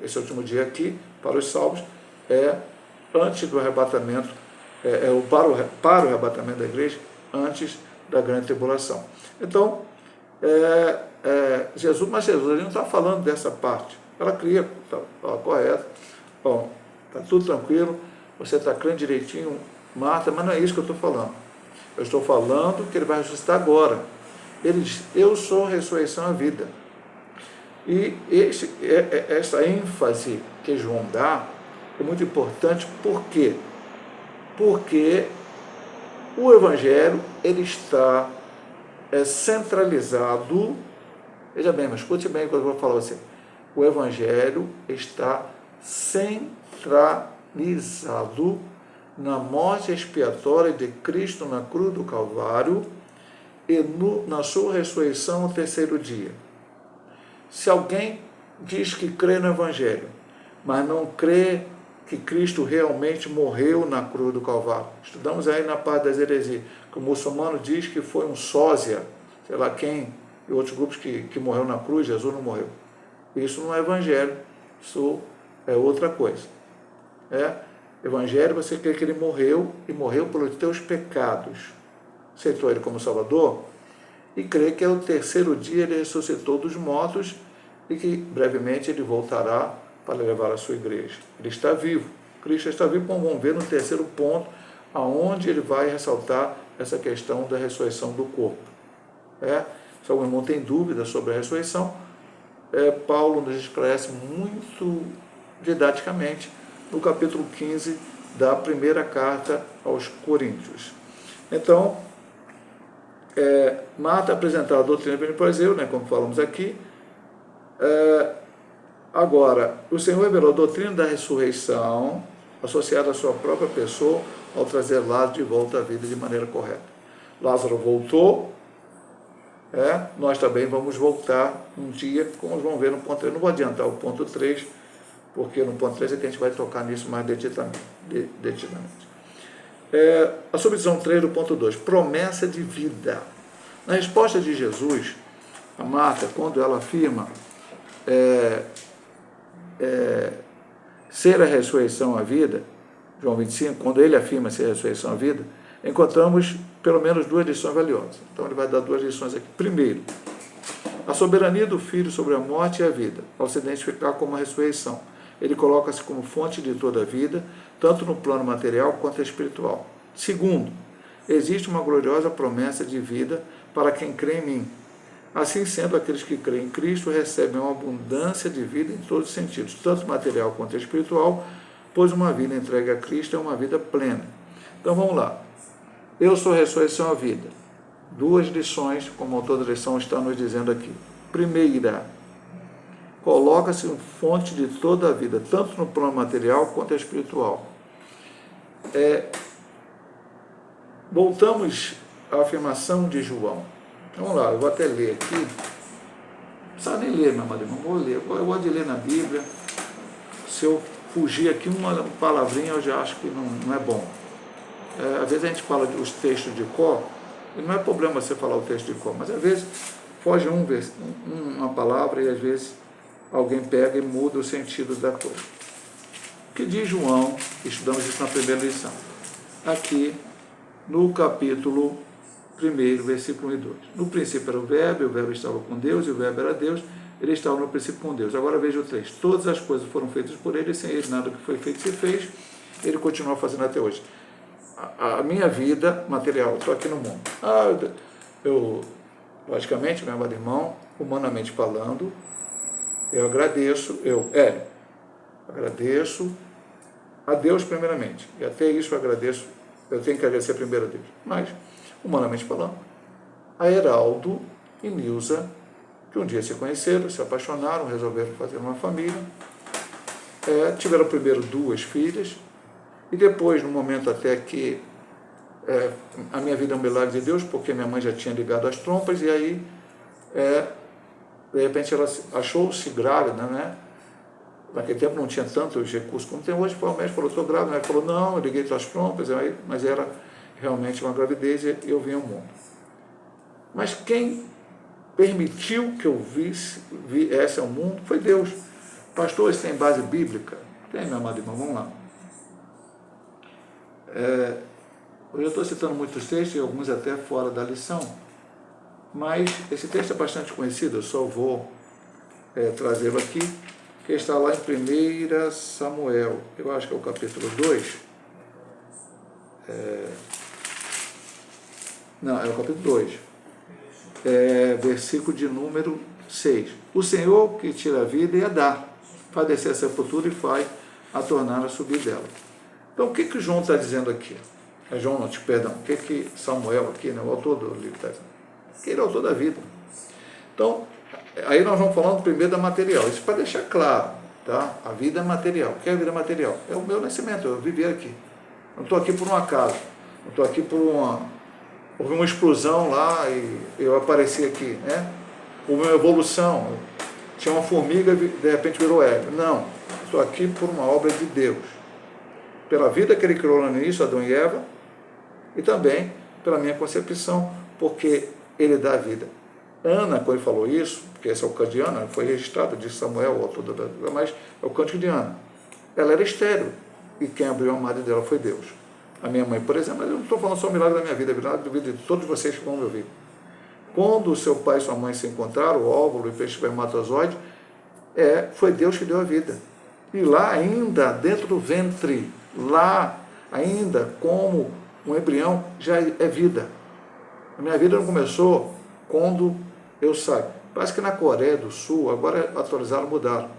Esse último dia aqui, para os salvos, antes do arrebatamento, para o arrebatamento da igreja, antes da grande tribulação. Então, Jesus ele não está falando dessa parte. Ela cria, está correto. Bom, está tudo tranquilo, você está crendo direitinho, Marta, mas não é isso que eu estou falando. Eu estou falando que ele vai ressuscitar agora. Ele diz, eu sou a ressurreição e a vida. E essa ênfase que João dá é muito importante. Por quê? Porque o Evangelho ele está centralizado. Veja bem, mas escute bem o que eu vou falar a você. O Evangelho está centralizado na morte expiatória de Cristo na cruz do Calvário e na sua ressurreição no terceiro dia. Se alguém diz que crê no Evangelho, mas não crê que Cristo realmente morreu na cruz do Calvário, estudamos aí na parte das heresias, que o muçulmano diz que foi um sósia, sei lá quem, e outros grupos que morreu na cruz, Jesus não morreu. Isso não é Evangelho, isso é outra coisa. Evangelho, você crê que ele morreu, e morreu pelos teus pecados. Aceitou ele como Salvador, e crê que ao terceiro dia ele ressuscitou dos mortos, e que brevemente ele voltará para levar a sua igreja. Ele está vivo, Cristo está vivo, como vamos ver no terceiro ponto, aonde ele vai ressaltar essa questão da ressurreição do corpo. Se algum irmão tem dúvida sobre a ressurreição, Paulo nos esclarece muito didaticamente no capítulo 15 da primeira carta aos Coríntios. Então, Marta apresentava a doutrina do fariseu, como falamos aqui. Agora, o Senhor revelou a doutrina da ressurreição associada à sua própria pessoa ao trazer Lázaro de volta à vida de maneira correta. Lázaro voltou, nós também vamos voltar um dia, como vamos ver no ponto 3. Não vou adiantar o ponto 3, porque no ponto 3 é que a gente vai tocar nisso mais detidamente. A subdivisão 3 do ponto 2, promessa de vida. Na resposta de Jesus a Marta, quando ela afirma ser a ressurreição a vida, João 25, quando ele afirma ser a ressurreição a vida, encontramos pelo menos duas lições valiosas. Então ele vai dar duas lições aqui. Primeiro, a soberania do Filho sobre a morte e a vida, ao se identificar como a ressurreição. Ele coloca-se como fonte de toda a vida, tanto no plano material quanto espiritual. Segundo, existe uma gloriosa promessa de vida para quem crê em mim. Assim sendo, aqueles que creem em Cristo recebem uma abundância de vida em todos os sentidos, tanto material quanto espiritual, pois uma vida entregue a Cristo é uma vida plena. Então vamos lá. Eu sou a ressurreição e a vida. Duas lições, como o autor da lição está nos dizendo aqui. Primeira, coloca-se em fonte de toda a vida, tanto no plano material quanto espiritual. Voltamos à afirmação de João. Vamos lá, eu vou até ler aqui. Não precisa nem ler, meu amado irmão, vou ler. Eu gosto de ler na Bíblia. Se eu fugir aqui uma palavrinha, eu já acho que não é bom. Às vezes a gente fala os textos de cor, e não é problema você falar o texto de cor, mas às vezes foge uma palavra e às vezes alguém pega e muda o sentido da coisa. O que diz João, estudamos isso na primeira lição, aqui no capítulo 1, versículo 1 e 2. No princípio era o Verbo estava com Deus, e o Verbo era Deus, ele estava no princípio com Deus. Agora veja o 3. Todas as coisas foram feitas por ele, e sem ele nada que foi feito se fez, ele continua fazendo até hoje. A minha vida material, estou aqui no mundo. Logicamente, meu amado irmão, humanamente falando, eu agradeço a Deus primeiramente, e até isso eu tenho que agradecer primeiro a Deus, mas, humanamente falando, a Heraldo e Nilza, que um dia se conheceram, se apaixonaram, resolveram fazer uma família, tiveram primeiro 2 filhas, e depois, no momento até que a minha vida é um milagre de Deus, porque minha mãe já tinha ligado as trompas, e aí, de repente, ela achou-se grávida, né? Naquele tempo não tinha tantos recursos como tem hoje, foi o médico falou, estou grávida, ela falou, não, eu liguei as trompas, mas era realmente uma gravidez e eu vim ao mundo. Mas quem permitiu que eu viesse ao mundo foi Deus. Pastor, isso tem base bíblica? Tem, meu amado irmão, vamos lá. Eu estou citando muitos textos, e alguns até fora da lição, mas esse texto é bastante conhecido, eu só vou trazê-lo aqui, que está lá em 1 Samuel, eu acho que é o capítulo 2, não, é o capítulo 2, versículo de número 6. O Senhor que tira a vida e a dá, faz descer a sepultura e faz a tornar a subir dela. Então, o que João está dizendo aqui? João não, perdão, o que Samuel aqui, né, o autor do livro está dizendo? Que ele é o autor da vida. Então, aí nós vamos falando primeiro da material, isso para deixar claro, tá? A vida é material. O que é a vida material? É o meu nascimento, eu viver aqui. Não estou aqui por um acaso, não estou aqui houve uma explosão lá e eu apareci aqui, né? Houve uma evolução, tinha uma formiga e de repente virou égua. Não, estou aqui por uma obra de Deus. Pela vida que ele criou no início, Adão e Eva, e também pela minha concepção, porque ele dá a vida. Ana, quando ele falou isso, porque esse é o cântico de Ana, foi registrado de Samuel, o autor da, mas é o cântico de Ana. Ela era estéril, e quem abriu a madre dela foi Deus. A minha mãe, por exemplo, mas eu não estou falando só o milagre da minha vida, é o milagre da vida de todos vocês que vão me ouvir. Quando o seu pai e sua mãe se encontraram, o óvulo e o espermatozoide, foi Deus que deu a vida. E lá ainda, dentro do ventre, lá ainda como um embrião, já é vida. A minha vida não começou quando eu saio. Parece que na Coreia do Sul, agora atualizaram, mudaram,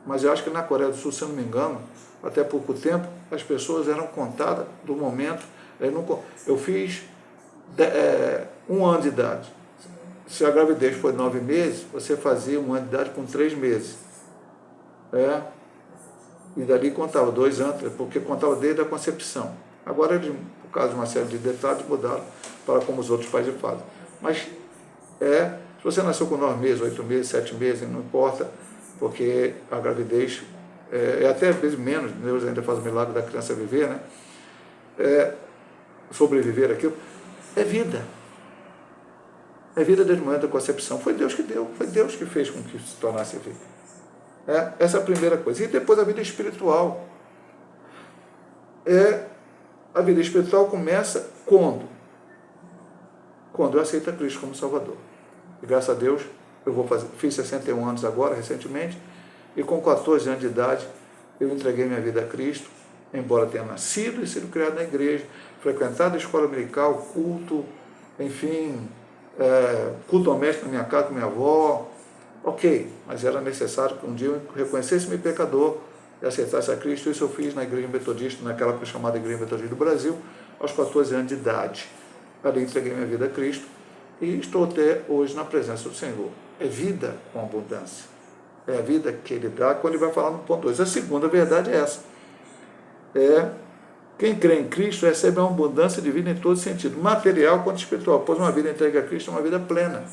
mas eu acho que na Coreia do Sul, se eu não me engano, até pouco tempo, as pessoas eram contadas do momento. Eu fiz 1 ano de idade. Se a gravidez foi 9 meses, você fazia 1 ano de idade com 3 meses. E dali contava 2 anos, porque contava desde a concepção. Agora, eles, por causa de uma série de detalhes, mudaram para como os outros países fazem. Mas se você nasceu com 9 meses, 8 meses, 7 meses, não importa, porque a gravidez até às vezes menos, Deus ainda faz o milagre da criança viver, né? Sobreviver aquilo, é vida. É vida desde o momento da concepção. Foi Deus que deu, foi Deus que fez com que se tornasse vida. Essa é a primeira coisa. E depois a vida espiritual. A vida espiritual começa quando? Quando eu aceito a Cristo como Salvador. E graças a Deus, fiz 61 anos agora, recentemente, e com 14 anos de idade, eu entreguei minha vida a Cristo, embora tenha nascido e sido criado na igreja, frequentado a escola dominical, culto, enfim, culto doméstico na minha casa com minha avó, ok, mas era necessário que um dia eu reconhecesse-me pecador e aceitasse a Cristo. Isso eu fiz na igreja metodista, naquela época chamada Igreja Metodista do Brasil, aos 14 anos de idade. Ali entreguei minha vida a Cristo e estou até hoje na presença do Senhor. É vida com abundância. É a vida que Ele dá, quando Ele vai falar no ponto 2. A segunda verdade é essa. Quem crê em Cristo recebe uma abundância de vida em todo sentido, material quanto espiritual, pois uma vida entregue a Cristo é uma vida plena.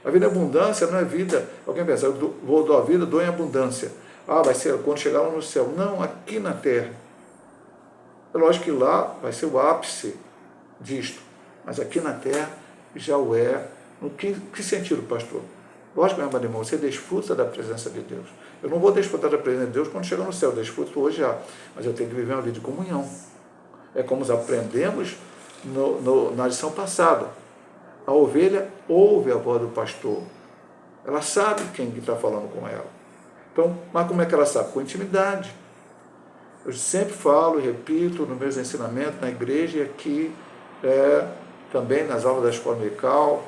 A vida em abundância não é vida, alguém pensa, eu vou dar a vida, dou em abundância. Ah, vai ser quando chegar lá no céu. Não, aqui na terra. É lógico que lá vai ser o ápice disto, mas aqui na terra já o é. No que sentido, pastor? Lógico, meu irmão, você desfruta da presença de Deus. Eu não vou desfrutar da presença de Deus quando chegar no céu, eu desfruto hoje já, mas eu tenho que viver uma vida de comunhão. É como nós aprendemos na lição passada. A ovelha ouve a voz do pastor. Ela sabe quem está falando com ela. Então, mas como é que ela sabe? Com intimidade. Eu sempre falo e repito nos meus ensinamentos na igreja e aqui, também nas aulas da escola dominical,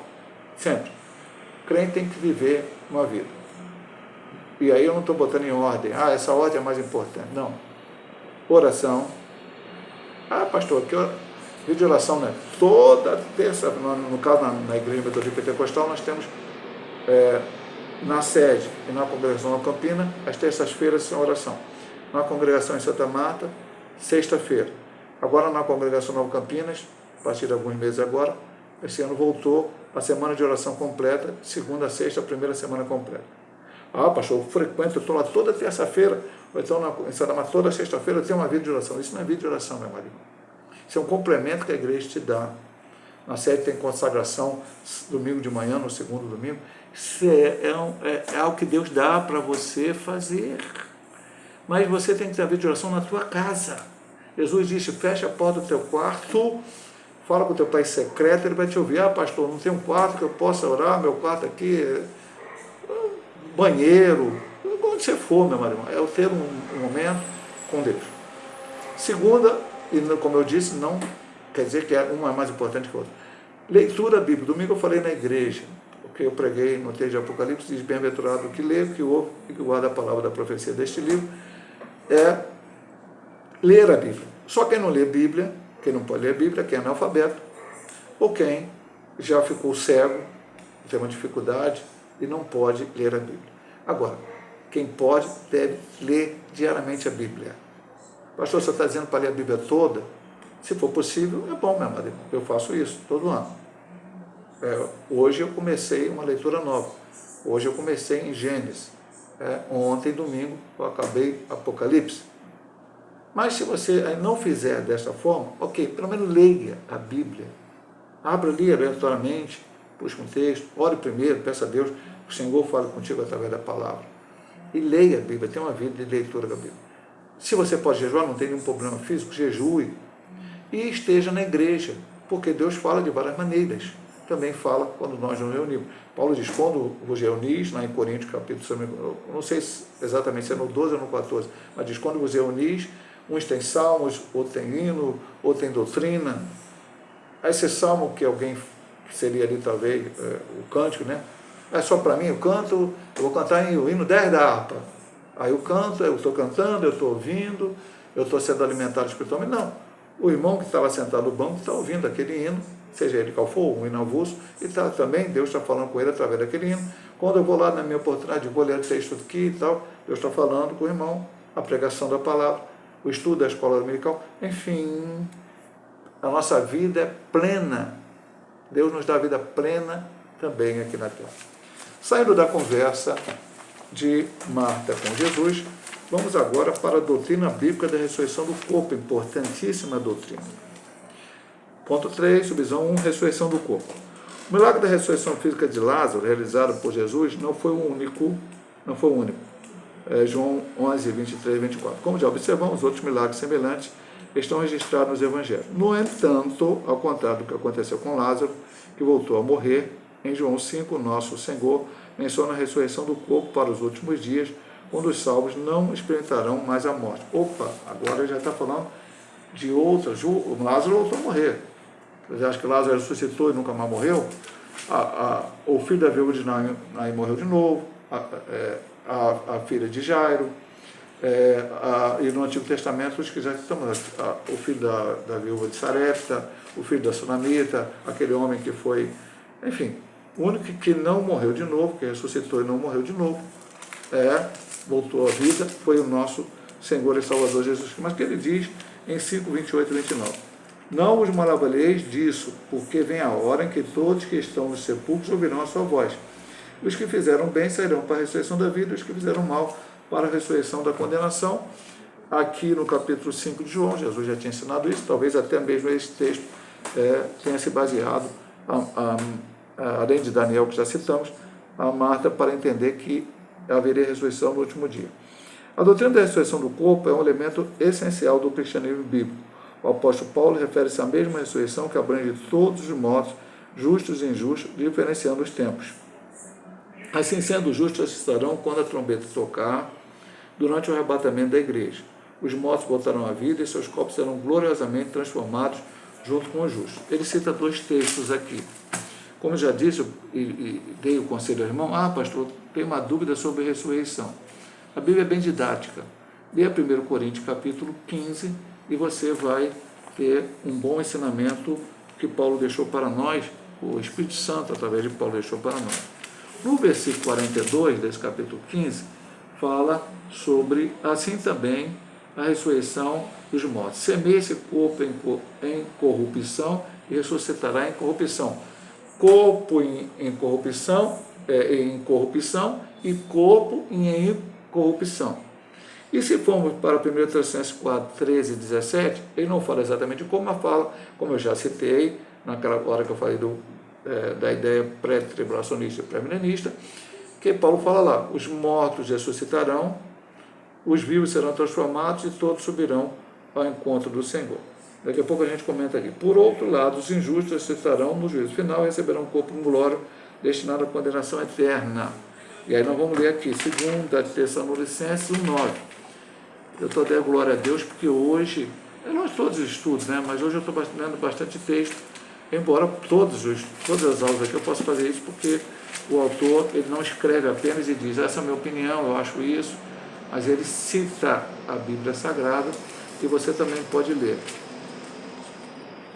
sempre. O crente tem que viver uma vida. E aí eu não estou botando em ordem. Ah, essa ordem é mais importante. Não. Oração. Ah, pastor, que vídeo de oração, né? Toda terça, no caso na Igreja Metodista Pentecostal, nós temos na sede e na congregação na Campina, às terças-feiras são oração. Na congregação em Santa Marta, sexta-feira. Agora na congregação Nova Campinas, a partir de alguns meses agora, esse ano voltou a semana de oração completa, segunda a sexta, a primeira semana completa. Ah, pastor, eu frequento, eu estou lá toda terça-feira, ou então em Santa Marta toda sexta-feira eu tenho uma vida de oração. Isso não é vida de oração, meu marido. Isso é um complemento que a igreja te dá. Na sede tem consagração domingo de manhã, no segundo domingo. Isso é algo que Deus dá para você fazer. Mas você tem que ter a vida de oração na tua casa. Jesus disse, fecha a porta do teu quarto, fala com o teu pai secreto, ele vai te ouvir. Ah, pastor, não tem um quarto que eu possa orar, meu quarto aqui, banheiro, onde você for, meu marido. É eu ter um momento com Deus. Segunda, e como eu disse, não quer dizer que uma é mais importante que a outra. Leitura bíblica. Domingo eu falei na igreja, porque eu preguei no texto de Apocalipse, diz, bem-aventurado o que lê, o que ouve e que guarda a palavra da profecia deste livro, é ler a Bíblia. Só quem não lê Bíblia, quem não pode ler Bíblia, quem é analfabeto, ou quem já ficou cego, tem uma dificuldade e não pode ler a Bíblia. Agora, quem pode deve ler diariamente a Bíblia. Pastor, você está dizendo para ler a Bíblia toda? Se for possível, é bom, meu marido. Eu faço isso todo ano. Hoje eu comecei uma leitura nova. Hoje eu comecei em Gênesis. Ontem, domingo, eu acabei Apocalipse. Mas se você não fizer desta forma, ok, pelo menos leia a Bíblia. Abra ali aleatoriamente, busque um texto, ore primeiro, peça a Deus, o Senhor fale contigo através da palavra. E leia a Bíblia, tenha uma vida de leitura da Bíblia. Se você pode jejuar, não tem nenhum problema físico, jejue. E esteja na igreja, porque Deus fala de várias maneiras. Também fala quando nós nos reunimos. Paulo diz, quando vos reunis, lá em Coríntios, capítulo, não sei exatamente se é no 12 ou no 14, mas diz, quando vos reunis, uns têm salmos, outros têm hino, outros têm doutrina. Esse salmo que alguém, que seria ali talvez o cântico, né? É só para mim, eu canto, eu vou cantar o hino 10 da harpa. Aí eu canto, eu estou cantando, eu estou ouvindo, eu estou sendo alimentado espiritualmente. Não, o irmão que estava sentado no banco está ouvindo aquele hino, seja ele qual for, um hino avulso, e também Deus está falando com ele através daquele hino. Quando eu vou lá na minha oportunidade, vou ler o texto aqui e tal, Deus está falando com o irmão, a pregação da palavra, o estudo da escola dominical, enfim, a nossa vida é plena. Deus nos dá a vida plena também aqui na terra. Saindo da conversa de Marta com Jesus, vamos agora para a doutrina bíblica da ressurreição do corpo, importantíssima doutrina. Ponto 3, subvisão 1, ressurreição do corpo. O milagre da ressurreição física de Lázaro, realizado por Jesus, não foi o único. João 11, 23 e 24. Como já observamos, outros milagres semelhantes estão registrados nos evangelhos. No entanto, ao contrário do que aconteceu com Lázaro, que voltou a morrer, em João 5, nosso Senhor menciona a ressurreição do corpo para os últimos dias, quando os salvos não experimentarão mais a morte. Opa, agora já está falando de outras. O Lázaro voltou a morrer. Você acha que Lázaro ressuscitou e nunca mais morreu? O filho da viúva de Naim morreu de novo, a filha de Jairo, e no Antigo Testamento os que já estamos, o filho da viúva de Sarepta, o filho da Sunamita, aquele homem que foi, enfim, o único que não morreu de novo, que ressuscitou e não morreu de novo, voltou à vida, foi o nosso Senhor e Salvador Jesus Cristo. Mas que ele diz em 5, 28 e 29. Não vos maravilheis disso, porque vem a hora em que todos que estão nos sepulcros ouvirão a sua voz. Os que fizeram bem sairão para a ressurreição da vida, os que fizeram mal para a ressurreição da condenação. Aqui no capítulo 5 de João, Jesus já tinha ensinado isso, talvez até mesmo esse texto tenha se baseado, além de Daniel, que já citamos, a Marta, para entender que haveria ressurreição no último dia. A doutrina da ressurreição do corpo é um elemento essencial do cristianismo bíblico. O apóstolo Paulo refere-se à mesma ressurreição que abrange todos os mortos, justos e injustos, diferenciando os tempos. Assim sendo, os justos ressuscitarão quando a trombeta tocar, durante o arrebatamento da igreja. Os mortos voltarão à vida e seus corpos serão gloriosamente transformados junto com os justos. Ele cita 2 textos aqui. Como eu já disse, e dei o conselho ao irmão, pastor, tem uma dúvida sobre ressurreição. A Bíblia é bem didática. Leia 1 Coríntios capítulo 15 e você vai ter um bom ensinamento que Paulo deixou para nós, o Espírito Santo, através de Paulo, deixou para nós. No versículo 42 desse capítulo 15, fala sobre, assim também, a ressurreição dos mortos. Semeia esse corpo em corrupção e ressuscitará em corrupção. Corpo em corrupção e corpo em incorrupção. E se formos para 1 Tessalonicenses 4, 13 e 17, ele não fala exatamente como, mas fala, como eu já citei, naquela hora que eu falei da ideia pré-tribulacionista e pré-milenista, que Paulo fala lá, os mortos ressuscitarão, os vivos serão transformados e todos subirão ao encontro do Senhor. Daqui a pouco a gente comenta aqui. Por outro lado, os injustos ressuscitarão no juízo final e receberão um corpo em glória destinado à condenação eterna. E aí nós vamos ler aqui, 2 Tessalonicenses 1:9. Eu estou dando glória a Deus porque hoje, eu não todos os estudos, mas hoje eu estou lendo bastante texto, embora todas as aulas aqui eu possa fazer isso porque o autor ele não escreve apenas e diz, essa é a minha opinião, eu acho isso, mas ele cita a Bíblia Sagrada e você também pode ler.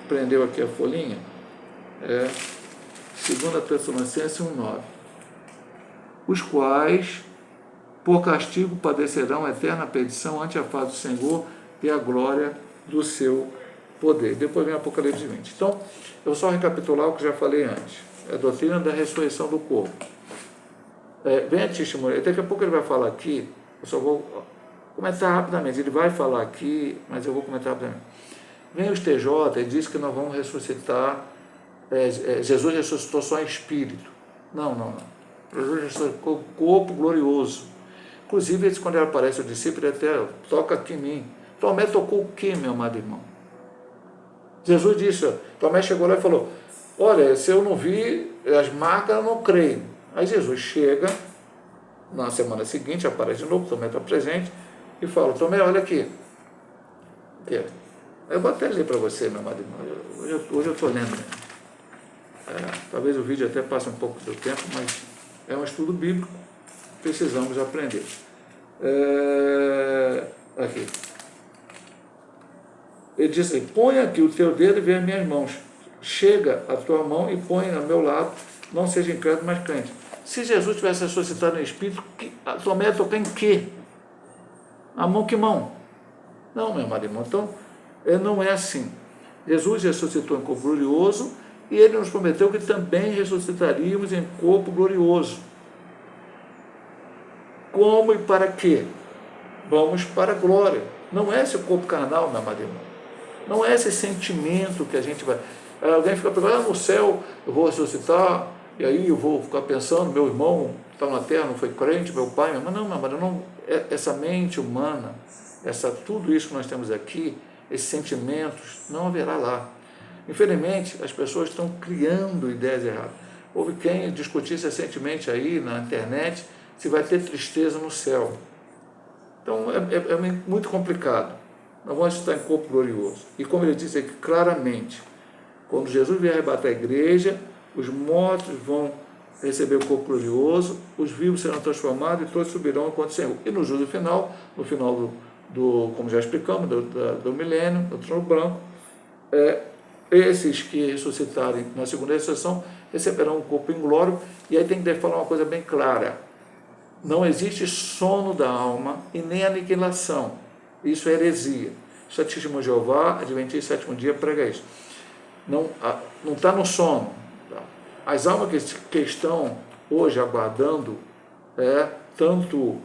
Prendeu aqui a folhinha? 2 Tessalonicenses 1:9. Os quais, por castigo, padecerão eterna perdição ante a face do Senhor e a glória do seu poder. Depois vem Apocalipse 20. Então, eu vou só recapitular o que já falei antes. É a doutrina da ressurreição do corpo. Vem a testemunha. Daqui a pouco ele vai falar aqui, eu só vou comentar rapidamente. Ele vai falar aqui, mas eu vou comentar rapidamente. Vem os TJ e diz que nós vamos ressuscitar, Jesus ressuscitou só em espírito. Não. Jesus ressuscitou corpo glorioso. Inclusive, quando ele aparece ao discípulo, ele até toca aqui em mim. Tomé tocou o quê, meu amado irmão? Jesus disse, Tomé chegou lá e falou, olha, se eu não vi as marcas, eu não creio. Aí Jesus chega, na semana seguinte, aparece de novo, Tomé está presente, e fala, Tomé, olha aqui. Eu vou até ler para você, meu amado irmão. Hoje eu estou lendo. Talvez o vídeo até passe um pouco do tempo, mas é um estudo bíblico, precisamos aprender. Aqui. Ele diz assim, põe aqui o teu dedo e vê as minhas mãos. Chega a tua mão e põe ao meu lado, não seja incrédulo, mas crente. Se Jesus tivesse ressuscitado em espírito, Tomé ia tocar em quê? A mão, que mão? Não, meu amado irmão. Então, não é assim. Jesus ressuscitou em corpo glorioso e ele nos prometeu que também ressuscitaríamos em corpo glorioso. Como e para quê? Vamos para a glória. Não é esse corpo carnal, meu amado irmão. Não é esse sentimento que a gente vai... Alguém fica pensando, no céu eu vou ressuscitar, e aí eu vou ficar pensando, meu irmão está na terra, não foi crente, meu pai, minha mãe. Não, meu amado, não, essa mente humana, tudo isso que nós temos aqui, esses sentimentos, não haverá lá. Infelizmente, as pessoas estão criando ideias erradas. Houve quem discutisse recentemente aí na internet se vai ter tristeza no céu. Então, é muito complicado. Nós vamos estar em corpo glorioso. E como ele diz aqui claramente, quando Jesus vier arrebatar a igreja, os mortos vão receber o corpo glorioso, os vivos serão transformados e todos subirão enquanto o Senhor. E no juízo final, no final como já explicamos, do milênio, do trono branco, esses que ressuscitarem na segunda ressurreição receberão um corpo em glória. E aí tem que falar uma coisa bem clara. Não existe sono da alma e nem aniquilação. Isso é heresia. Isso é testemunho de Jeová, Adventista sétimo dia, prega isso. Não está no sono. As almas que estão hoje aguardando tanto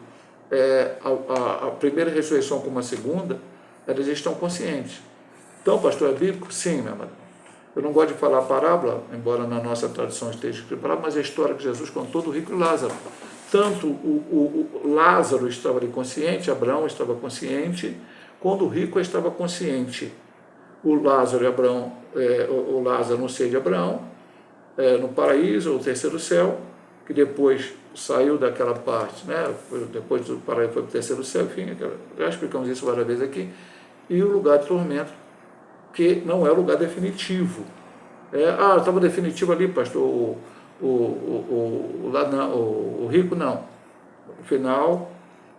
a primeira ressurreição como a segunda, elas estão conscientes. Então, pastor, é bíblico? Sim, meu amado. Eu não gosto de falar parábola, embora na nossa tradição esteja escrito parábola, mas a história que Jesus contou do rico e Lázaro. Tanto o Lázaro estava ali consciente, Abraão estava consciente, quando o rico estava consciente. O Lázaro o Lázaro no seio de Abraão, no paraíso, o terceiro céu, que depois saiu daquela parte, né? Depois do paraíso foi para o terceiro céu, enfim, já explicamos isso várias vezes aqui, e o lugar de tormento, que não é o lugar definitivo. Estava definitivo ali, pastor, o rico não. No final,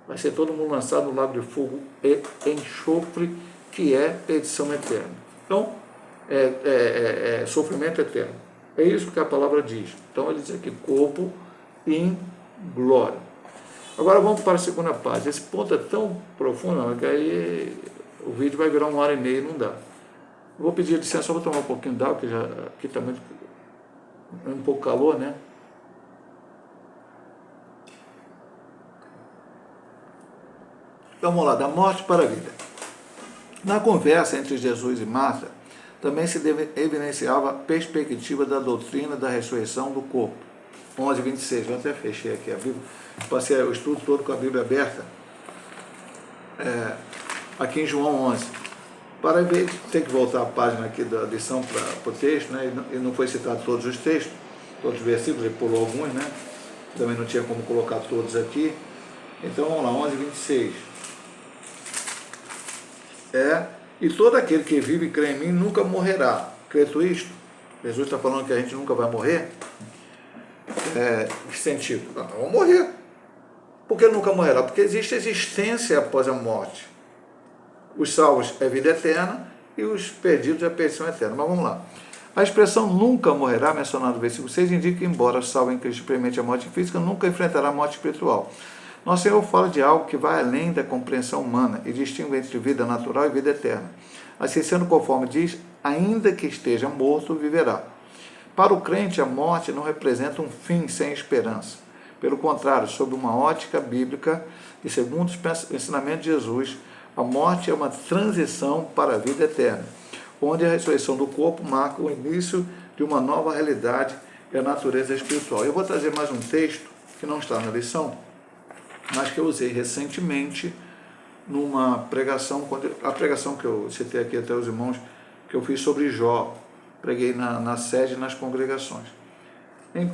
vai ser todo mundo lançado no lago de fogo e enxofre, que é perdição eterna. Então, sofrimento eterno. É isso que a palavra diz. Então, ele diz aqui, corpo em glória. Agora vamos para a segunda parte. Esse ponto é tão profundo que aí o vídeo vai virar 1h30 e não dá. Vou pedir licença, só vou tomar um pouquinho d'água, que aqui está um pouco calor, né? Então, vamos lá, da morte para a vida. Na conversa entre Jesus e Marta, também se evidenciava a perspectiva da doutrina da ressurreição do corpo. 11:26, eu até fechei aqui a Bíblia, passei o estudo todo com a Bíblia aberta, aqui em João 11. Para ver, tem que voltar a página aqui da lição para o texto, né? E não foi citado todos os textos, todos os versículos, ele pulou alguns, né? Também não tinha como colocar todos aqui. Então vamos lá, 11:26. E todo aquele que vive e crê em mim nunca morrerá. Crê tu isto? Jesus está falando que a gente nunca vai morrer? Que sentido? Não, vamos morrer. Por que nunca morrerá? Porque existe existência após a morte. Os salvos é vida eterna e os perdidos é perdição eterna. Mas vamos lá. A expressão nunca morrerá, mencionada no versículo 6, indica que, embora salvo em Cristo experimente a morte física, nunca enfrentará a morte espiritual. Nosso Senhor fala de algo que vai além da compreensão humana e distingue entre vida natural e vida eterna. Assim sendo, conforme diz, ainda que esteja morto, viverá. Para o crente, a morte não representa um fim sem esperança. Pelo contrário, sob uma ótica bíblica e segundo o ensinamento de Jesus, a morte é uma transição para a vida eterna, onde a ressurreição do corpo marca o início de uma nova realidade e a natureza espiritual. Eu vou trazer mais um texto que não está na lição, mas que eu usei recentemente numa pregação, a pregação que eu citei aqui até os irmãos, que eu fiz sobre Jó, preguei na sede e nas congregações. Em 1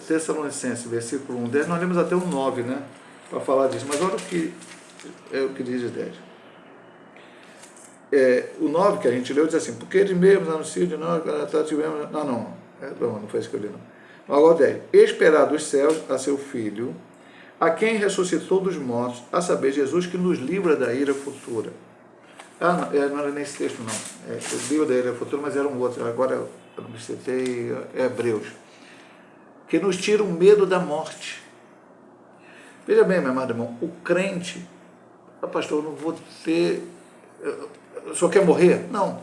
Tessalonicenses, versículo 1, 10, nós lemos até o 9, né, para falar disso, mas olha o que diz o 10. O 9 que a gente leu diz assim, porque eles mesmos anunciam de nós, tivemos... Não foi isso que eu li, não. Agora o 10. Esperar dos céus a seu Filho, a quem ressuscitou dos mortos, a saber, Jesus, que nos livra da ira futura. Não era nesse texto, não. Livra da ira futura, mas era um outro. Agora eu não me citei, Hebreus. Que nos tira o medo da morte. Veja bem, meu amado irmão, o crente, pastor, eu não vou ter... O senhor quer morrer? Não.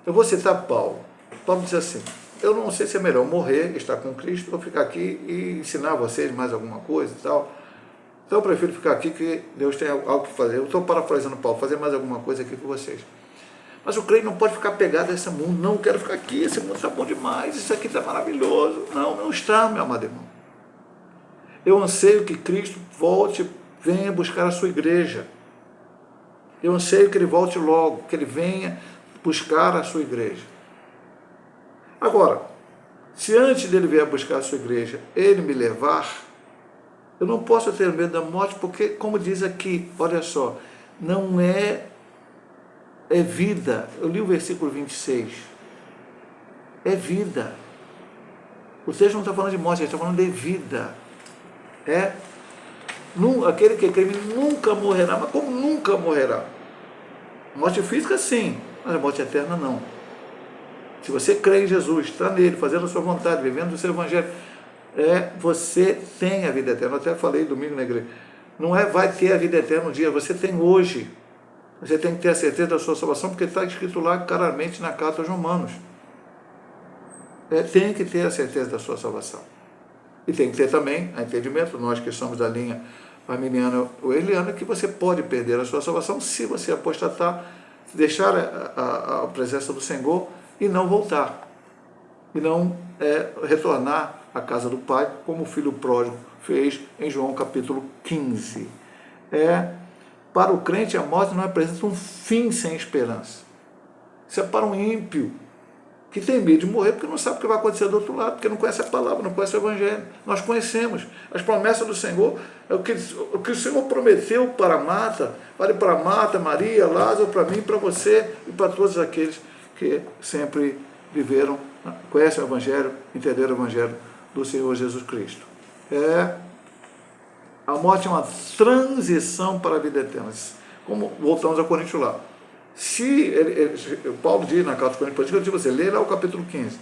Eu vou citar Paulo. Paulo diz assim, eu não sei se é melhor morrer, estar com Cristo, ou ficar aqui e ensinar a vocês mais alguma coisa e tal. Então eu prefiro ficar aqui, que Deus tem algo que fazer. Eu estou parafraseando Paulo, fazer mais alguma coisa aqui com vocês. Mas o crente não pode ficar pegado a esse mundo. Não, eu quero ficar aqui, esse mundo está bom demais, isso aqui está maravilhoso. Não está, meu amado irmão. Eu anseio que Cristo volte, venha buscar a sua igreja. Eu anseio que ele volte logo, que ele venha buscar a sua igreja. Agora, se antes dele vier buscar a sua igreja, ele me levar, eu não posso ter medo da morte, porque, como diz aqui, olha só, não é vida. Eu li o versículo 26. É vida. O texto não está falando de morte, ele está falando de vida. Aquele que crê nunca morrerá. Mas como nunca morrerá? Morte física, sim, mas a morte eterna, não. Se você crê em Jesus, está nele, fazendo a sua vontade, vivendo o seu evangelho, você tem a vida eterna. Eu até falei domingo na igreja, Não é vai ter a vida eterna um dia, você tem hoje. Você tem que ter a certeza da sua salvação, porque está escrito lá claramente na carta aos Romanos. Tem que ter a certeza da sua salvação. E tem que ter também o entendimento, nós que somos da linha arminiana ou eliana, que você pode perder a sua salvação se você apostatar, deixar a presença do Senhor e não voltar. E não retornar à casa do Pai, como o filho pródigo fez em João capítulo 15. Para o crente, a morte não representa um fim sem esperança. Isso é para um ímpio, que tem medo de morrer porque não sabe o que vai acontecer do outro lado, porque não conhece a palavra, não conhece o Evangelho. Nós conhecemos as promessas do Senhor, o que o Senhor prometeu para Marta, vale para Marta, Maria, Lázaro, para mim, para você e para todos aqueles que sempre viveram, conhecem o Evangelho, entenderam o Evangelho do Senhor Jesus Cristo. A morte é uma transição para a vida eterna. Como voltamos a Coríntios lá. Se Paulo diz na carta aos Coríntios, eu digo você, lê lá o capítulo 15.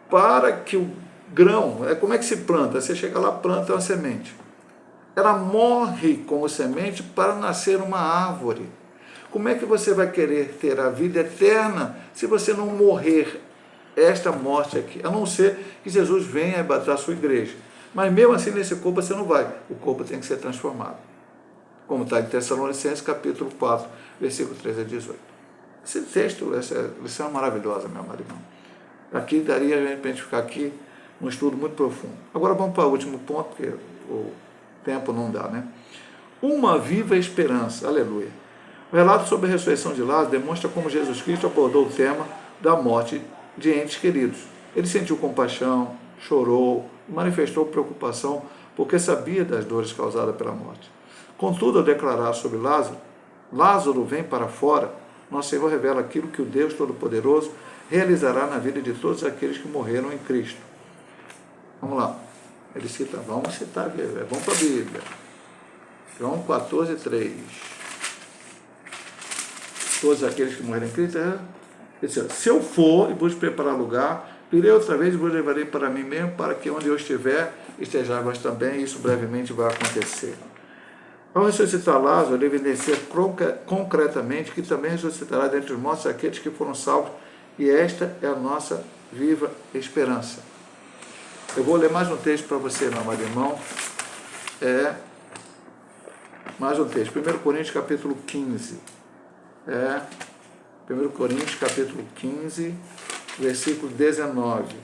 Para que o grão, como é que se planta? Você chega lá, planta uma semente. Ela morre como semente para nascer uma árvore. Como é que você vai querer ter a vida eterna se você não morrer esta morte aqui? A não ser que Jesus venha arrebatar a sua igreja. Mas mesmo assim, nesse corpo você não vai. O corpo tem que ser transformado. Como está em Tessalonicenses, capítulo 4, versículo 13 a 18. Esse texto, essa lição é maravilhosa, meu amado irmão. Aqui daria a gente ficar aqui um estudo muito profundo. Agora vamos para o último ponto, porque o tempo não dá, né? Uma viva esperança, aleluia. O relato sobre a ressurreição de Lázaro demonstra como Jesus Cristo abordou o tema da morte de entes queridos. Ele sentiu compaixão, chorou, manifestou preocupação, porque sabia das dores causadas pela morte. Contudo, ao declarar sobre Lázaro vem para fora, nosso Senhor revela aquilo que o Deus Todo-Poderoso realizará na vida de todos aqueles que morreram em Cristo. Vamos lá. Ele cita, vamos citar, vamos para a Bíblia. João 14, 3. Todos aqueles que morreram em Cristo, ele diz, se eu for e vos preparar lugar, virei outra vez e vos levarei para mim mesmo, para que onde eu estiver, estejais vós também, e isso brevemente vai acontecer. Ao ressuscitar Lázaro, ele evidencia concretamente que também ressuscitará dentre os mortos aqueles que foram salvos, e esta é a nossa viva esperança. Eu vou ler mais um texto para você, meu amado irmão. Mais um texto, 1 Coríntios capítulo 15. 1 Coríntios capítulo 15, versículo 19.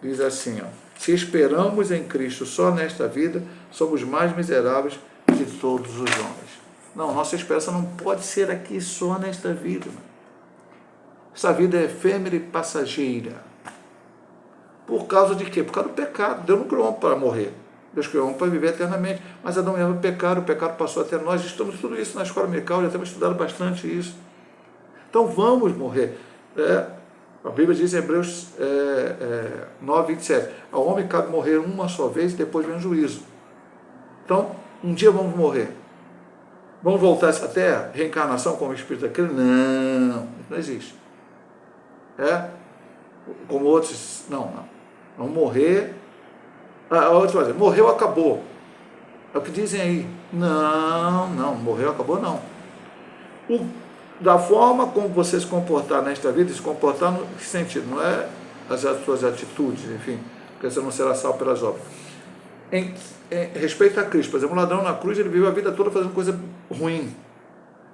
Diz assim, se esperamos em Cristo só nesta vida, somos mais miseráveis de todos os homens. Não, nossa esperança não pode ser aqui só nesta vida. Essa vida é efêmera e passageira. Por causa de quê? Por causa do pecado. Deus não criou homem para morrer. Deus criou homem para viver eternamente. Mas Adão e Eva pecaram, o pecado passou até nós. Estamos tudo isso na escola dominical, já temos estudado bastante isso. Então vamos morrer. A Bíblia diz em Hebreus 9, 27. Ao homem cabe morrer uma só vez e depois vem o juízo. Então, um dia vamos morrer. Vamos voltar a essa terra? Reencarnação como espírito daquele? Não, não existe. Como outros, não. Vamos morrer. Outros vão dizer, morreu, acabou. É o que dizem aí. Não, morreu, acabou, não. Da forma como você se comportar nesta vida, se comportar no que sentido? Não é as suas atitudes, enfim, porque você não será salvo pelas obras. Em respeito a Cristo, por exemplo, o ladrão na cruz, ele viveu a vida toda fazendo coisa ruim.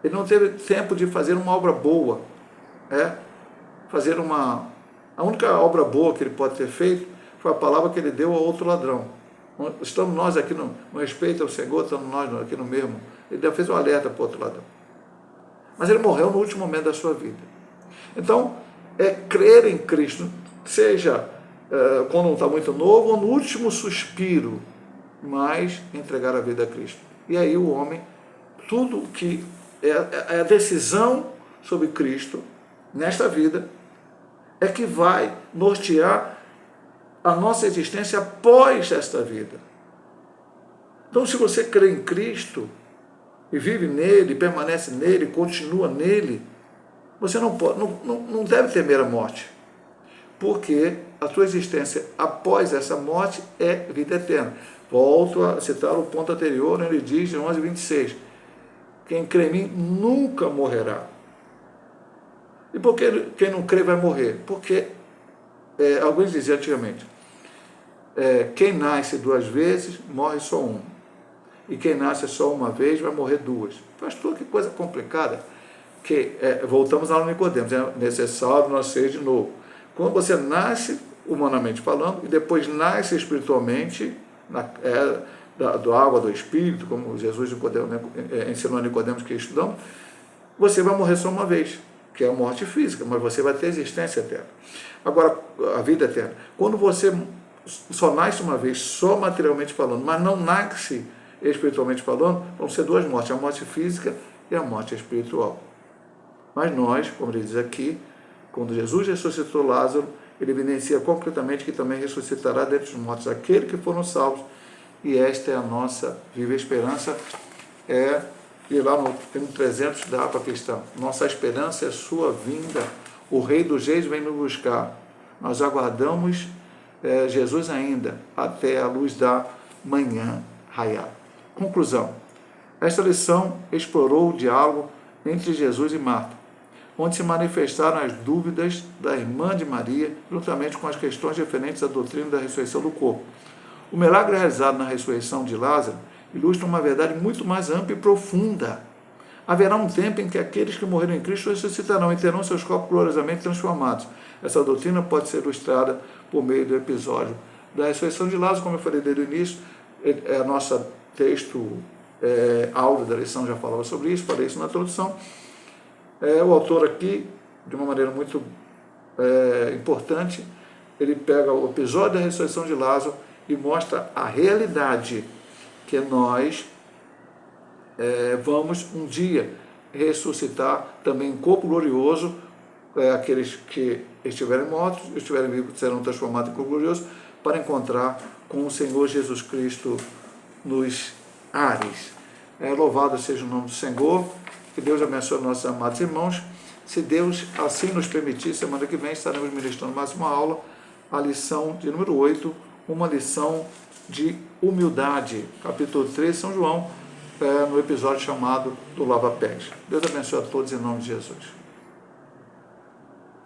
Ele não teve tempo de fazer uma obra boa. A única obra boa que ele pode ter feito foi a palavra que ele deu ao outro ladrão. Estamos nós aqui no respeito ao Senhor, estamos nós aqui no mesmo. Ele fez um alerta para o outro ladrão. Mas ele morreu no último momento da sua vida. Então, crer em Cristo, seja quando não está muito novo ou no último suspiro, mas entregar a vida a Cristo. E aí o homem, tudo que é a decisão sobre Cristo nesta vida, é que vai nortear a nossa existência após esta vida. Então, se você crê em Cristo, e vive nele, permanece nele, continua nele, você não deve temer a morte, porque a tua existência após essa morte é vida eterna. Volto a citar o ponto anterior, ele diz em 11:26, quem crê em mim nunca morrerá. E por que quem não crê vai morrer? Porque, alguns diziam antigamente, quem nasce 2 vezes, morre só uma. E quem nasce só uma vez, vai morrer 2. Pastor, que coisa complicada. Voltamos lá no Nicodemos, é necessário nascer de novo. Quando você nasce, humanamente falando, e depois nasce espiritualmente, da água do Espírito, como Jesus ensinou a Nicodemos que estudamos, você vai morrer só uma vez, que é a morte física, mas você vai ter existência eterna. Agora, a vida eterna. Quando você só nasce uma vez, só materialmente falando, mas não nasce espiritualmente falando, vão ser 2 mortes, a morte física e a morte espiritual. Mas nós, como ele diz aqui, quando Jesus ressuscitou Lázaro, ele evidencia concretamente que também ressuscitará dentre os mortos aqueles que foram salvos, e esta é a nossa viva esperança, e lá no 300 da APA Cristã, nossa esperança é sua vinda, o Rei dos Reis vem nos buscar, nós aguardamos Jesus ainda, até a luz da manhã raiar. Conclusão, esta lição explorou o diálogo entre Jesus e Marta, onde se manifestaram as dúvidas da irmã de Maria, juntamente com as questões referentes à doutrina da ressurreição do corpo. O milagre realizado na ressurreição de Lázaro ilustra uma verdade muito mais ampla e profunda. Haverá um tempo em que aqueles que morreram em Cristo ressuscitarão e terão seus corpos gloriosamente transformados. Essa doutrina pode ser ilustrada por meio do episódio da ressurreição de Lázaro, como eu falei desde o início, nosso texto áudio da lição já falava sobre isso, falei isso na introdução. O autor aqui, de uma maneira muito importante, ele pega o episódio da ressurreição de Lázaro e mostra a realidade que nós vamos um dia ressuscitar também em corpo glorioso, aqueles que estiverem mortos, estiverem vivos, serão transformados em corpo glorioso, para encontrar com o Senhor Jesus Cristo nos ares. Louvado seja o nome do Senhor, que Deus abençoe nossos amados irmãos. Se Deus assim nos permitir, semana que vem estaremos ministrando mais uma aula, a lição de número 8, uma lição de humildade, capítulo 3, São João, no episódio chamado do Lava Pés. Deus abençoe a todos em nome de Jesus.